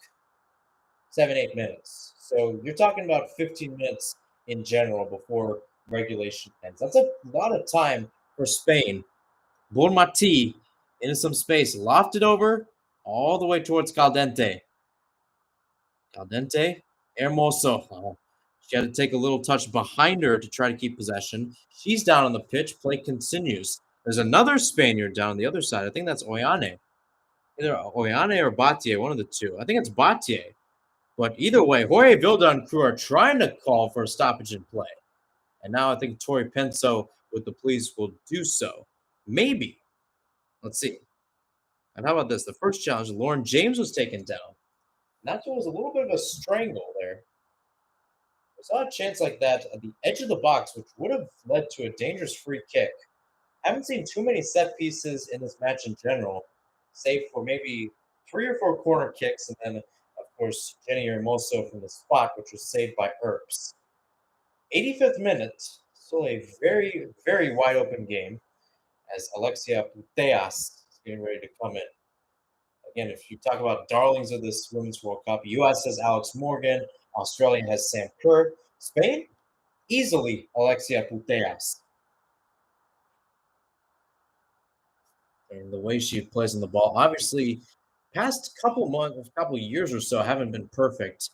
7-8 minutes. So you're talking about 15 minutes in general before regulation ends. That's a lot of time for Spain. Bonmati into some space, lofted over all the way towards Caldente. Caldente, Hermoso. Oh, she had to take a little touch behind her to try to keep possession. She's down on the pitch. Play continues. There's another Spaniard down on the other side. I think that's Oyane. Either Oyane or Batier, one of the two. I think it's Batier. But either way, Jorge Vilda and crew are trying to call for a stoppage in play. And now I think Tori Penso with the pleas will do so. Maybe. Let's see. And how about this? The first challenge, Lauren James was taken down. That was a little bit of a strangle there. I saw a chance like that at the edge of the box, which would have led to a dangerous free kick. I haven't seen too many set pieces in this match in general, save for maybe 3 or 4 corner kicks, and then, of course, Jenny Hermoso from the spot, which was saved by Earps. 85th minute, still a very, very wide open game, as Alexia Puteas is getting ready to come in. Again, if you talk about darlings of this Women's World Cup, U.S. has Alex Morgan, Australia has Sam Kerr, Spain, easily Alexia Puteas. And the way she plays on the ball, obviously, past couple years or so haven't been perfect.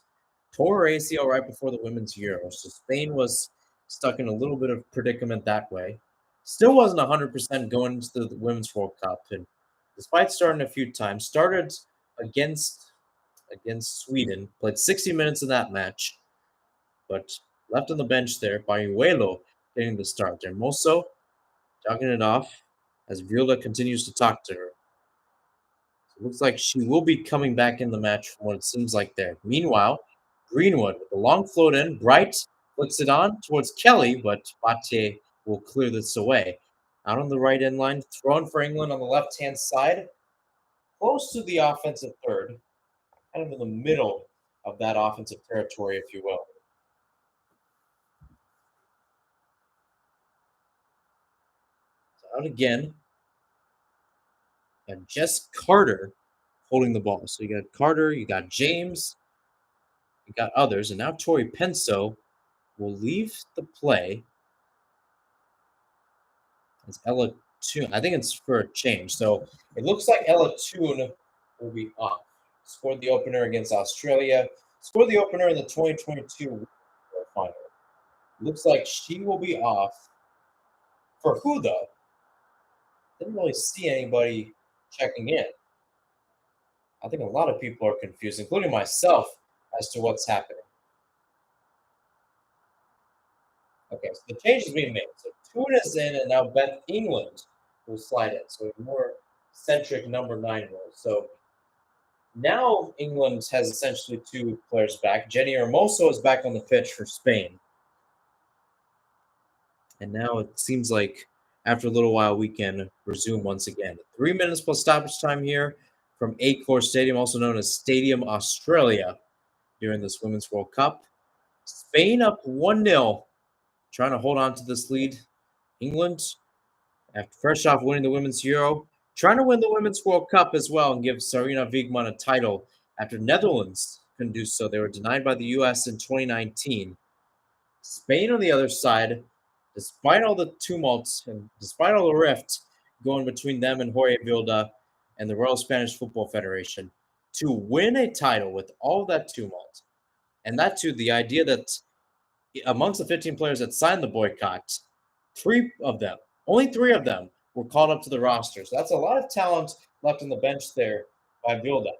Tore her ACL right before the Women's Euro, so Spain was stuck in a little bit of predicament that way. Still wasn't 100% going into the Women's World Cup, and despite starting a few times, started against Sweden, played 60 minutes in that match, but left on the bench there. Payuelo getting the start there. Moso talking it off as Vilda continues to talk to her. So it looks like she will be coming back in the match from what it seems like there. Meanwhile, Greenwood with the long float in. Bright flicks it on towards Kelly, but Batier will clear this away. Out on the right end line, thrown for England on the left-hand side, close to the offensive third, kind of in the middle of that offensive territory, if you will. So out again. And Jess Carter holding the ball. So you got Carter, you got James, you got others, and now Tori Penso will leave the play as Ella Toon. I think it's for a change. So it looks like Ella Toon will be off. Scored the opener against Australia. Scored the opener in the 2022 final. Looks like she will be off. For who, though? Didn't really see anybody checking in. I think a lot of people are confused, including myself, as to what's happening. Okay, so the change is being made. So Toon is in, and now Beth England will slide in. So a more centric number 9 role. So now England has essentially 2 players back. Jenny Hermoso is back on the pitch for Spain. And now it seems like after a little while we can resume once again. 3 minutes plus stoppage time here from Accor Stadium, also known as Stadium Australia, during this Women's World Cup. Spain up 1-0, trying to hold on to this lead. England, after fresh off winning the Women's Euro, trying to win the Women's World Cup as well and give Sarina Wiegman a title after Netherlands couldn't do so. They were denied by the U.S. in 2019. Spain on the other side, despite all the tumults and despite all the rift going between them and Jorge Vilda and the Royal Spanish Football Federation, to win a title with all that tumult, and that too, the idea that amongst the 15 players that signed the boycott, 3 of them, only 3 of them, were called up to the roster. So that's a lot of talent left on the bench there by Vilda.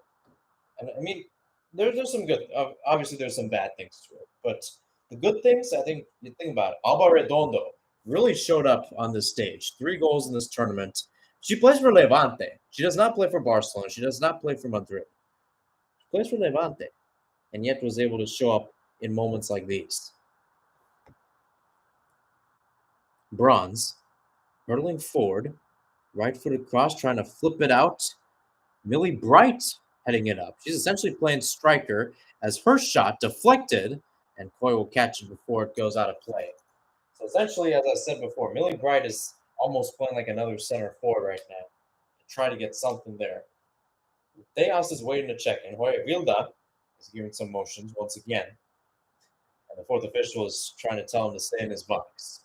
And I mean, there's some good. Obviously, there's some bad things to it, but the good things, I think, you think about it. Alba Redondo really showed up on this stage. 3 goals in this tournament. She plays for Levante. She does not play for Barcelona. She does not play for Madrid. She plays for Levante, and yet was able to show up in moments like these. Bronze, hurtling forward, right-footed cross, trying to flip it out. Millie Bright heading it up. She's essentially playing striker as her shot deflected, and Coy will catch it before it goes out of play. So essentially, as I said before, Millie Bright is almost playing like another center forward right now to try to get something there. Deas is waiting to check in. Hoya Vilda is giving some motions once again, and the fourth official is trying to tell him to stay in his box.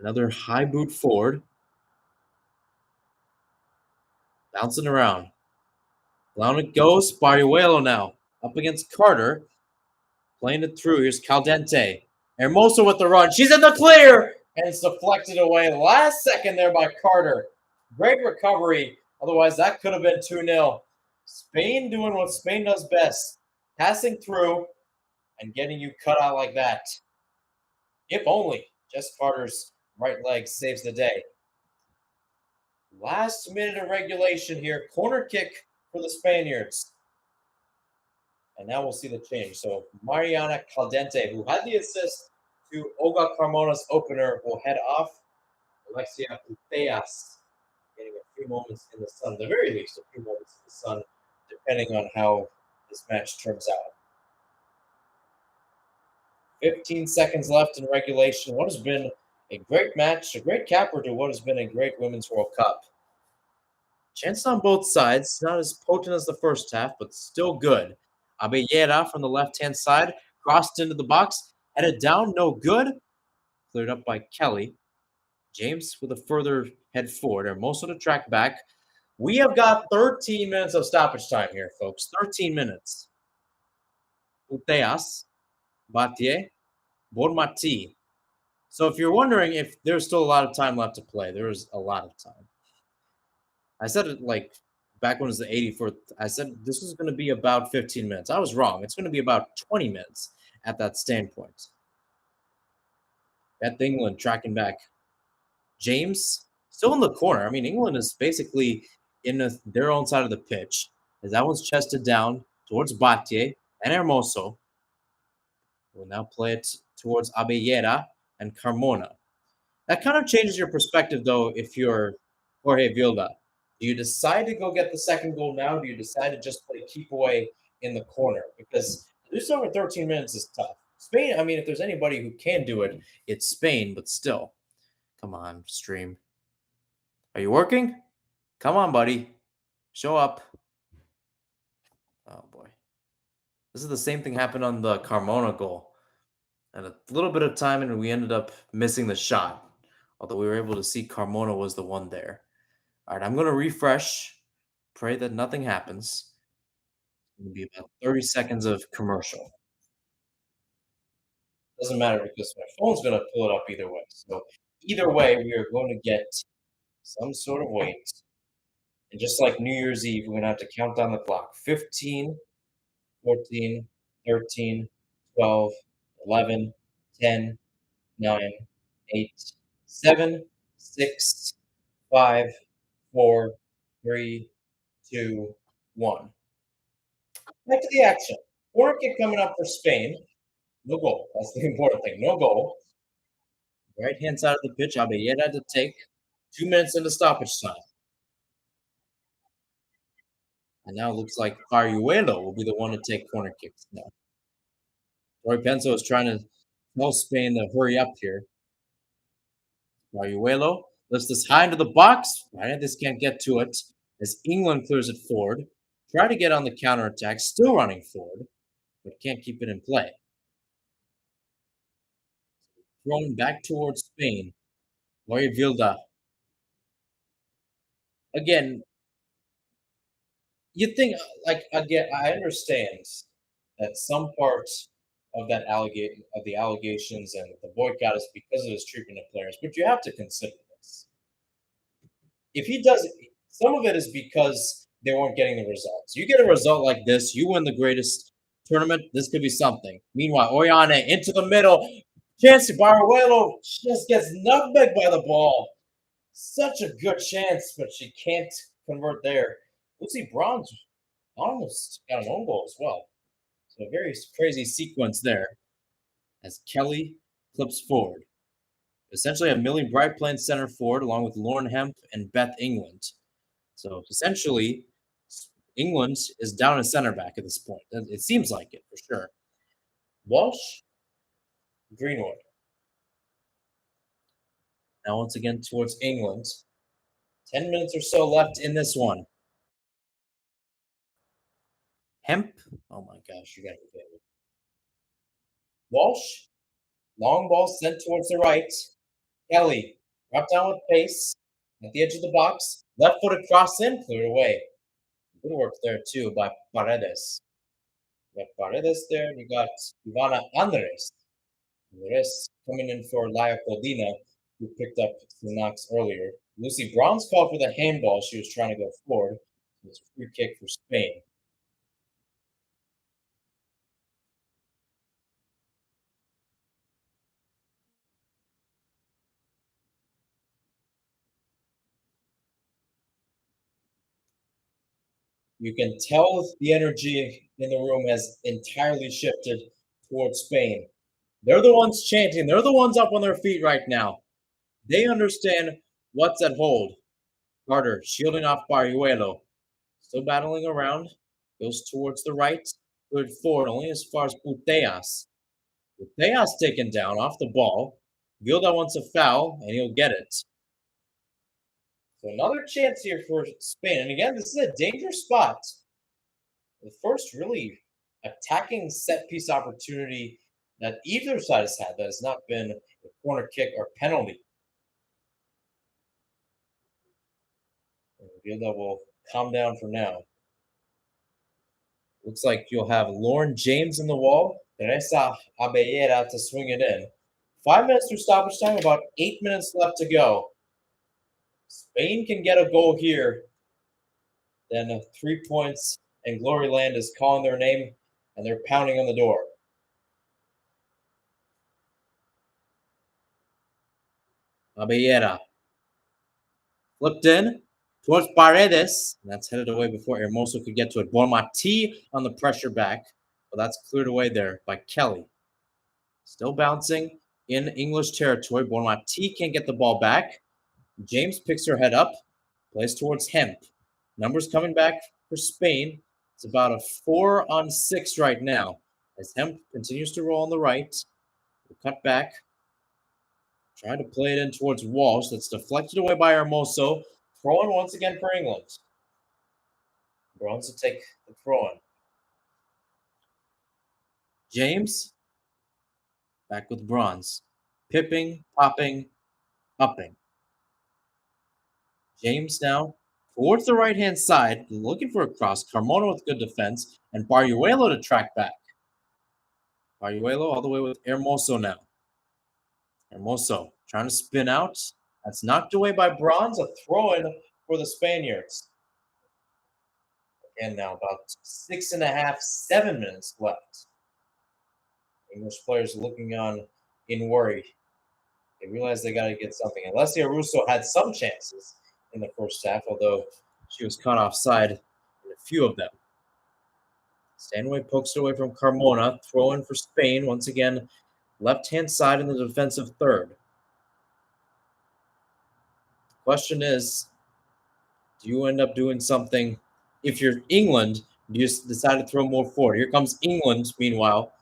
Another high boot forward, bouncing around. Down it goes. Pariuelo now up against Carter. Playing it through. Here's Caldente. Hermoso with the run. She's in the clear. And it's deflected away. Last second there by Carter. Great recovery. Otherwise, that could have been 2-0. Spain doing what Spain does best. Passing through and getting you cut out like that. If only Jess Carter's right leg saves the day. Last minute of regulation here. Corner kick for the Spaniards. And now we'll see the change. So Mariana Caldente, who had the assist to Olga Carmona's opener, will head off. Alexia Puteas getting a few moments in the sun, at the very least, a few moments in the sun, depending on how this match turns out. 15 seconds left in regulation. What has been a great match, a great capper to what has been a great Women's World Cup. Chance on both sides, not as potent as the first half, but still good. Abellera from the left-hand side, crossed into the box, headed down, no good. Cleared up by Kelly. James with a further head forward, Hermoso to track back. We have got 13 minutes of stoppage time here, folks. 13 minutes. Uteas, Batier, Bormati. So if you're wondering if there's still a lot of time left to play, there is a lot of time. I said it like back when it was the 84th. I said this was going to be about 15 minutes. I was wrong. It's going to be about 20 minutes at that standpoint. Beth England tracking back. James still in the corner. I mean, England is basically in their own side of the pitch. As that one's chested down towards Batier and Hermoso. We'll now play it towards Abellera and Carmona. That kind of changes your perspective, though, if you're Jorge Vilda. Do you decide to go get the second goal now? Do you decide to just play keep away in the corner? Because this over 13 minutes is tough. Spain, I mean, if there's anybody who can do it, it's Spain, but still. Come on, stream. Are you working? Come on, buddy. Show up. Oh, boy. This is the same thing happened on the Carmona goal. And a little bit of time, and we ended up missing the shot. Although we were able to see Carmona was the one there. All right, I'm going to refresh. Pray that nothing happens. It's going to be about 30 seconds of commercial. Doesn't matter because my phone's going to pull it up either way. So either way, we are going to get some sort of wait. And just like New Year's Eve, we're going to have to count down the clock. 15, 14, 13, 12, 11, 10, 9, 8, 7, 6, 5, 4, 3, 2, 1. Back to the action. Corner kick coming up for Spain. No goal. That's the important thing. No goal. Right hand side of the pitch. Abellera to take. 2 minutes into stoppage time. And now it looks like Pariuelo will be the one to take corner kicks now. Roy Penso is trying to tell Spain to hurry up here. Pariuelo lifts this high into the box. This can't get to it as England clears it forward. Try to get on the counterattack. Still running forward, but can't keep it in play. Thrown back towards Spain. Jorge Vilda. Again, you think like again, I understand that some parts of that the allegations and the boycott is because of his treatment of players, but you have to consider this. If he does, some of it is because they weren't getting the results. You get a result like this, you win the greatest tournament. This could be something. Meanwhile, Oyane into the middle. Chance Baruelo just gets nutmegged by the ball. Such a good chance, but she can't convert there. Lucy Bronze almost got an own goal as well. So a very crazy sequence there as Kelly flips forward. Essentially, a Millie Bright playing center forward along with Lauren Hemp and Beth England. So essentially, England is down a center back at this point. It seems like it for sure. Walsh, Greenwood. Now once again towards England. 10 minutes or so left in this one. Hemp. Oh my gosh, you got to be kidding. Walsh. Long ball sent towards the right. Kelly. Drop down with pace. At the edge of the box. Left footed cross in. Cleared away. Good work there too by Paredes. You got Paredes there. You got Ivana Andres. Andres coming in for Laia Codina, who picked up some knocks earlier. Lucy Bronze called for the handball. She was trying to go forward. It's a free kick for Spain. You can tell the energy in the room has entirely shifted towards Spain. They're the ones chanting. They're the ones up on their feet right now. They understand what's at hold. Carter shielding off Baruelo. Still battling around. Goes towards the right. Good forward, only as far as Puteas. Puteas taken down off the ball. Vilda wants a foul, and he'll get it. So another chance here for Spain. And again, this is a dangerous spot. The first really attacking set piece opportunity that either side has had that has not been a corner kick or penalty. And Vilda will calm down for now. Looks like you'll have Lauren James in the wall, Teresa Abellera to swing it in. 5 minutes through stoppage time, about 8 minutes left to go. Spain can get a goal here. Then 3 points, and Gloryland is calling their name, and they're pounding on the door. Abellera flipped in towards Paredes. And that's headed away before Hermoso could get to it. Bonmati on the pressure back, but that's cleared away there by Kelly. Still bouncing in English territory. Bonmati can't get the ball back. James picks her head up, plays towards Hemp. Numbers coming back for Spain. It's about a 4-on-6 right now as Hemp continues to roll on the right. We'll cut back. Trying to play it in towards Walsh. That's deflected away by Hermoso. Throw-in once again for England. Bronze to take the throw-in. James back with Bronze. Pipping, popping, upping. James now towards the right-hand side, looking for a cross. Carmona with good defense, and Baruelo to track back. Baruelo all the way with Hermoso now. Hermoso trying to spin out. That's knocked away by Bronze. A throw-in for the Spaniards. Again, now about 6.5, 7 minutes left. English players looking on in worry. They realize they got to get something. Alessia Russo had some chances in the first half, although she was caught offside in a few of them. Stanway pokes it away from Carmona. Throw in for Spain. Once again, left-hand side in the defensive third. The question is, do you end up doing something? If you're England, do you decide to throw more forward? Here comes England, meanwhile,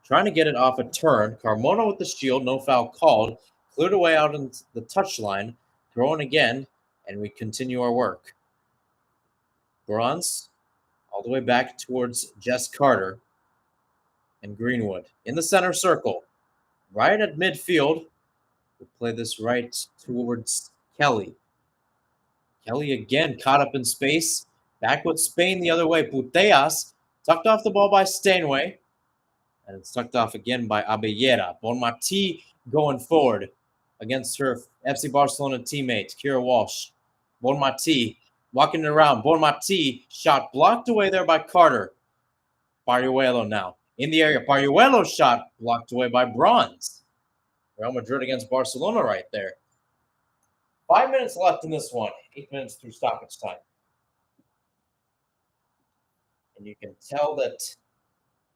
trying to get it off a turn. Carmona with the shield, no foul called. Cleared away out on the touchline. Throw in again, and we continue our work. Bronze all the way back towards Jess Carter and Greenwood. In the center circle, right at midfield. We'll play this right towards Kelly. Kelly again caught up in space. Back with Spain the other way. Puteas tucked off the ball by Stanway. And it's tucked off again by Abellera. Bonmati going forward against her FC Barcelona teammate, Kira Walsh. Bonmati Walking it around. Bonmati shot blocked away there by Carter. Pariuelo now. In the area. Pariuelo shot blocked away by Bronze. Real Madrid against Barcelona right there. 5 minutes left in this one. 8 minutes through stoppage time. And you can tell that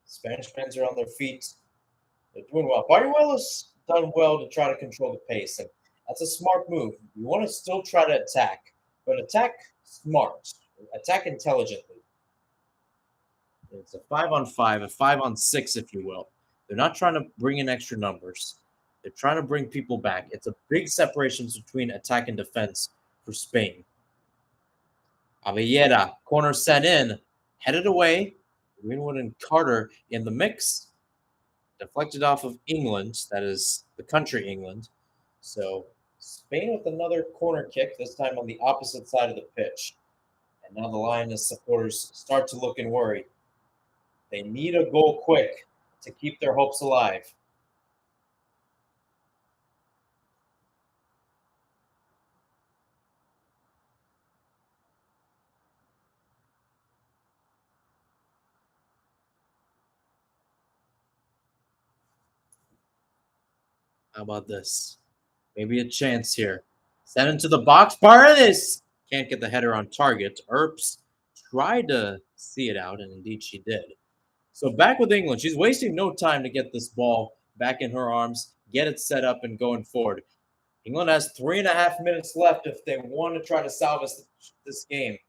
Spanish fans are on their feet. They're doing well. Pariuelo's done well to try to control the pace. And that's a smart move. You want to still try to attack, but attack smart. Attack intelligently. It's a 5-on-5, a 5-on-6, if you will. They're not trying to bring in extra numbers. They're trying to bring people back. It's a big separation between attack and defense for Spain. Avellera, corner sent in, headed away. Greenwood and Carter in the mix. Deflected off of England, that is the country England. So Spain with another corner kick, this time on the opposite side of the pitch. And now the Lioness supporters start to look and worry. They need a goal quick to keep their hopes alive. How about this? Maybe a chance here. Send into the box. Paredes can't get the header on target. Earps tried to see it out, and indeed she did. So back with England. She's wasting no time to get this ball back in her arms, get it set up, and going forward. England has 3.5 minutes left if they want to try to salvage this game.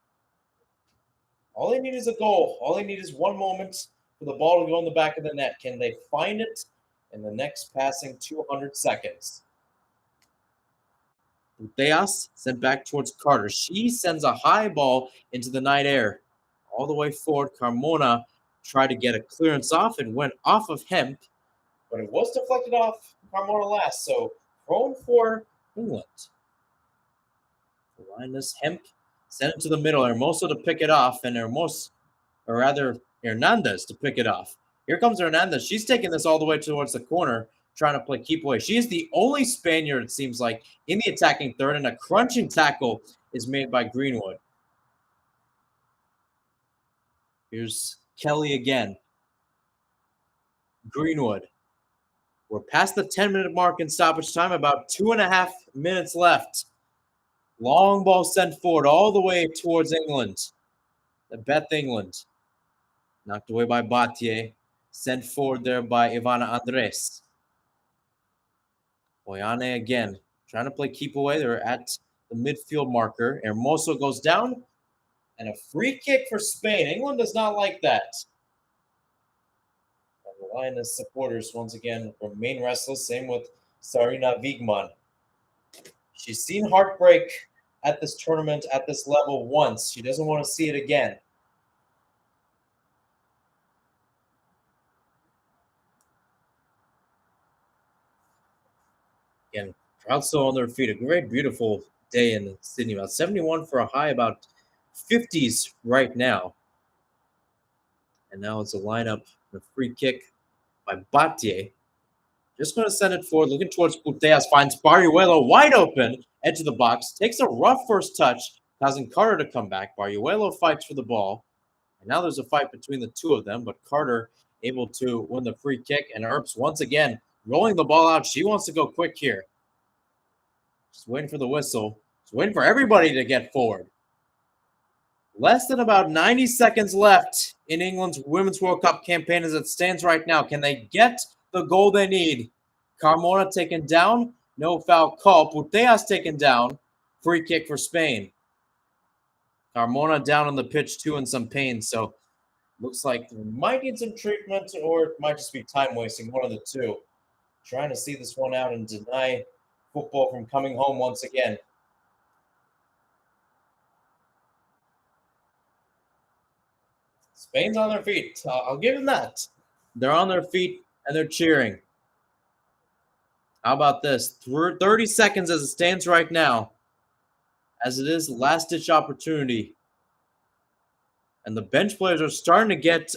All they need is a goal. All they need is one moment for the ball to go in the back of the net. Can they find it in the next passing 200 seconds? Puteas sent back towards Carter. She sends a high ball into the night air. All the way forward, Carmona tried to get a clearance off and went off of Hemp, but it was deflected off Carmona last, so thrown for England. Linus Hemp sent it to the middle. Hermoso to pick it off, and Hernandez to pick it off. Here comes Hernandez. She's taking this all the way towards the corner, trying to play keep away. She is the only Spaniard, it seems like, in the attacking third, and a crunching tackle is made by Greenwood. Here's Kelly again. Greenwood. We're past the 10-minute mark in stoppage time, about 2.5 minutes left. Long ball sent forward all the way towards England. The Beth England. Knocked away by Batier. Sent forward there by Ivana Andres. Boyane again. Trying to play keep away. They're at the midfield marker. Hermoso goes down. And a free kick for Spain. England does not like that. And the Lioness supporters once again remain restless. Same with Sarina Wiegmann. She's seen heartbreak at this tournament, at this level once. She doesn't want to see it again. Again, crowd still on their feet. A great, beautiful day in Sydney. About 71 for a high, about 50s right now. And now it's a lineup, a free kick by Batier. Just going to send it forward, looking towards Puteas, finds Pariuelo wide open, edge of the box, takes a rough first touch, causing Carter to come back. Pariuelo fights for the ball. And now there's a fight between the two of them, but Carter able to win the free kick, and Earps once again rolling the ball out. She wants to go quick here. Just waiting for the whistle. Just waiting for everybody to get forward. Less than about 90 seconds left in England's Women's World Cup campaign as it stands right now. Can they get the goal they need? Carmona taken down. No foul call. Puteas taken down. Free kick for Spain. Carmona down on the pitch too in some pain. So looks like they might need some treatment or it might just be time wasting. One of the two. Trying to see this one out and deny football from coming home once again. Spain's on their feet. I'll give them that. They're on their feet and they're cheering. How about this? 30 seconds as it stands right now. As it is, last-ditch opportunity. And the bench players are starting to get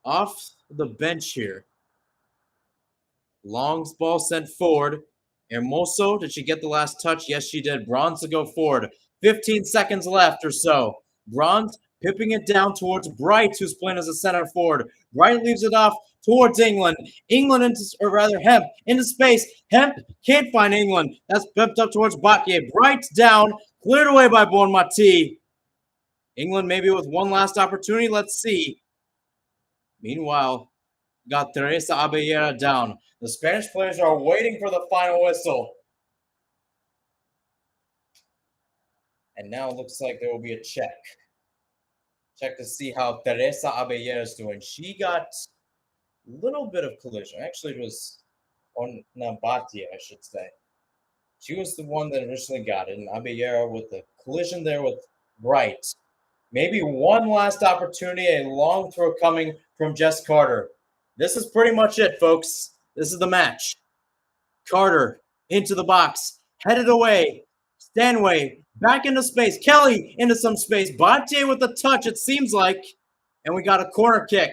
off the bench here. Long ball sent forward. Hermoso, did she get the last touch? Yes, she did. Bronze to go forward. 15 seconds left or so. Bronze pipping it down towards Bright, who's playing as a center forward. Bright leaves it off towards England. England into, or rather Hemp into space. Hemp can't find England. That's pipped up towards Batye. Bright down, cleared away by Bonmati. England maybe with one last opportunity. Let's see. Meanwhile, got Teresa Abellera down. The Spanish players are waiting for the final whistle. And now it looks like there will be a check. Check to see how Teresa Abellera is doing. She got a little bit of collision. Actually, it was on Nabati, I should say. She was the one that initially got it. And Abellera with the collision there with Bright. Maybe one last opportunity, a long throw coming from Jess Carter. This is pretty much it, folks. This is the match. Carter into the box, headed away. Stanway back into space. Kelly into some space. Bonte with the touch, it seems like. And we got a corner kick.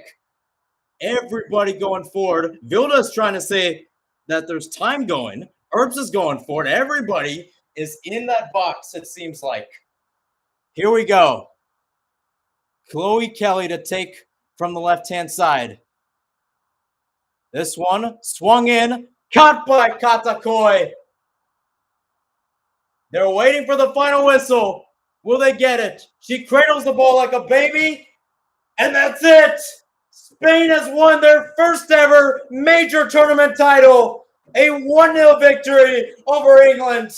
Everybody going forward. Vilda is trying to say that there's time going. Herbs is going forward. Everybody is in that box, it seems like. Here we go. Chloe Kelly to take from the left-hand side. This one swung in, caught by Katakoi. They're waiting for the final whistle. Will they get it? She cradles the ball like a baby, and that's it. Spain has won their first ever major tournament title, a 1-0 victory over England.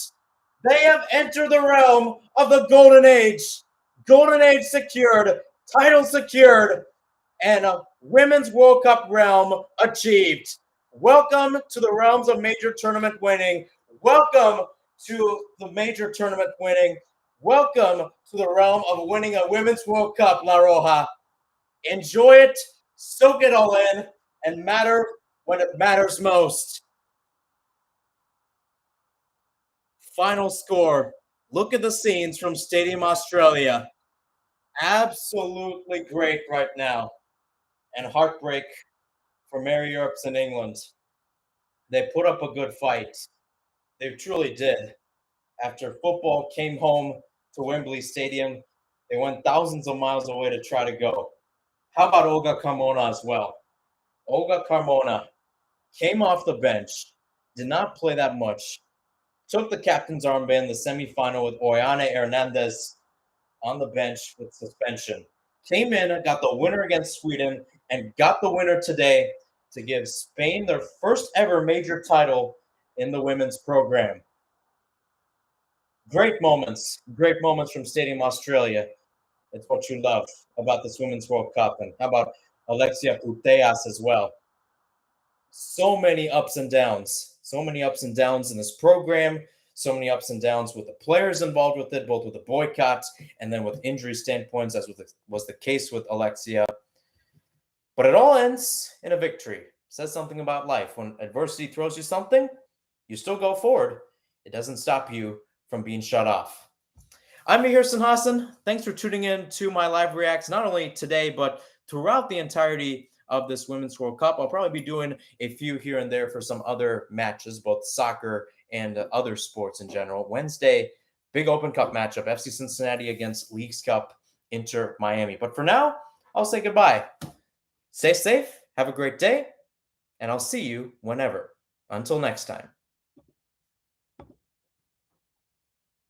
They have entered the realm of the Golden Age. Golden Age secured, title secured, and a Women's World Cup realm achieved. Welcome to the realms of major tournament winning. Welcome to the major tournament winning. Welcome to the realm of winning a Women's World Cup, La Roja. Enjoy it, soak it all in, and matter when it matters most. Final score. Look at the scenes from Stadium Australia. Absolutely great right now. And heartbreak for Mary Earps in England. They put up a good fight. They truly did. After football came home to Wembley Stadium, they went thousands of miles away to try to go. How about Olga Carmona as well? Olga Carmona came off the bench, did not play that much, took the captain's armband in the semifinal with Oriana Hernandez on the bench with suspension. Came in, got the winner against Sweden, and got the winner today to give Spain their first ever major title in the women's program. Great moments from Stadium Australia. It's what you love about this Women's World Cup. And how about Alexia Putellas as well? So many ups and downs. So many ups and downs in this program. So many ups and downs with the players involved with it, both with the boycotts and then with injury standpoints, as was the case with Alexia. But it all ends in a victory. It says something about life. When adversity throws you something, you still go forward. It doesn't stop you from being shut off. I'm Mihir Sinhasan. Thanks for tuning in to my live reacts, not only today, but throughout the entirety of this Women's World Cup. I'll probably be doing a few here and there for some other matches, both soccer and other sports in general. Wednesday, big Open Cup matchup, FC Cincinnati against Leagues Cup Inter Miami. But for now, I'll say goodbye. Stay safe, have a great day, and I'll see you whenever. Until next time.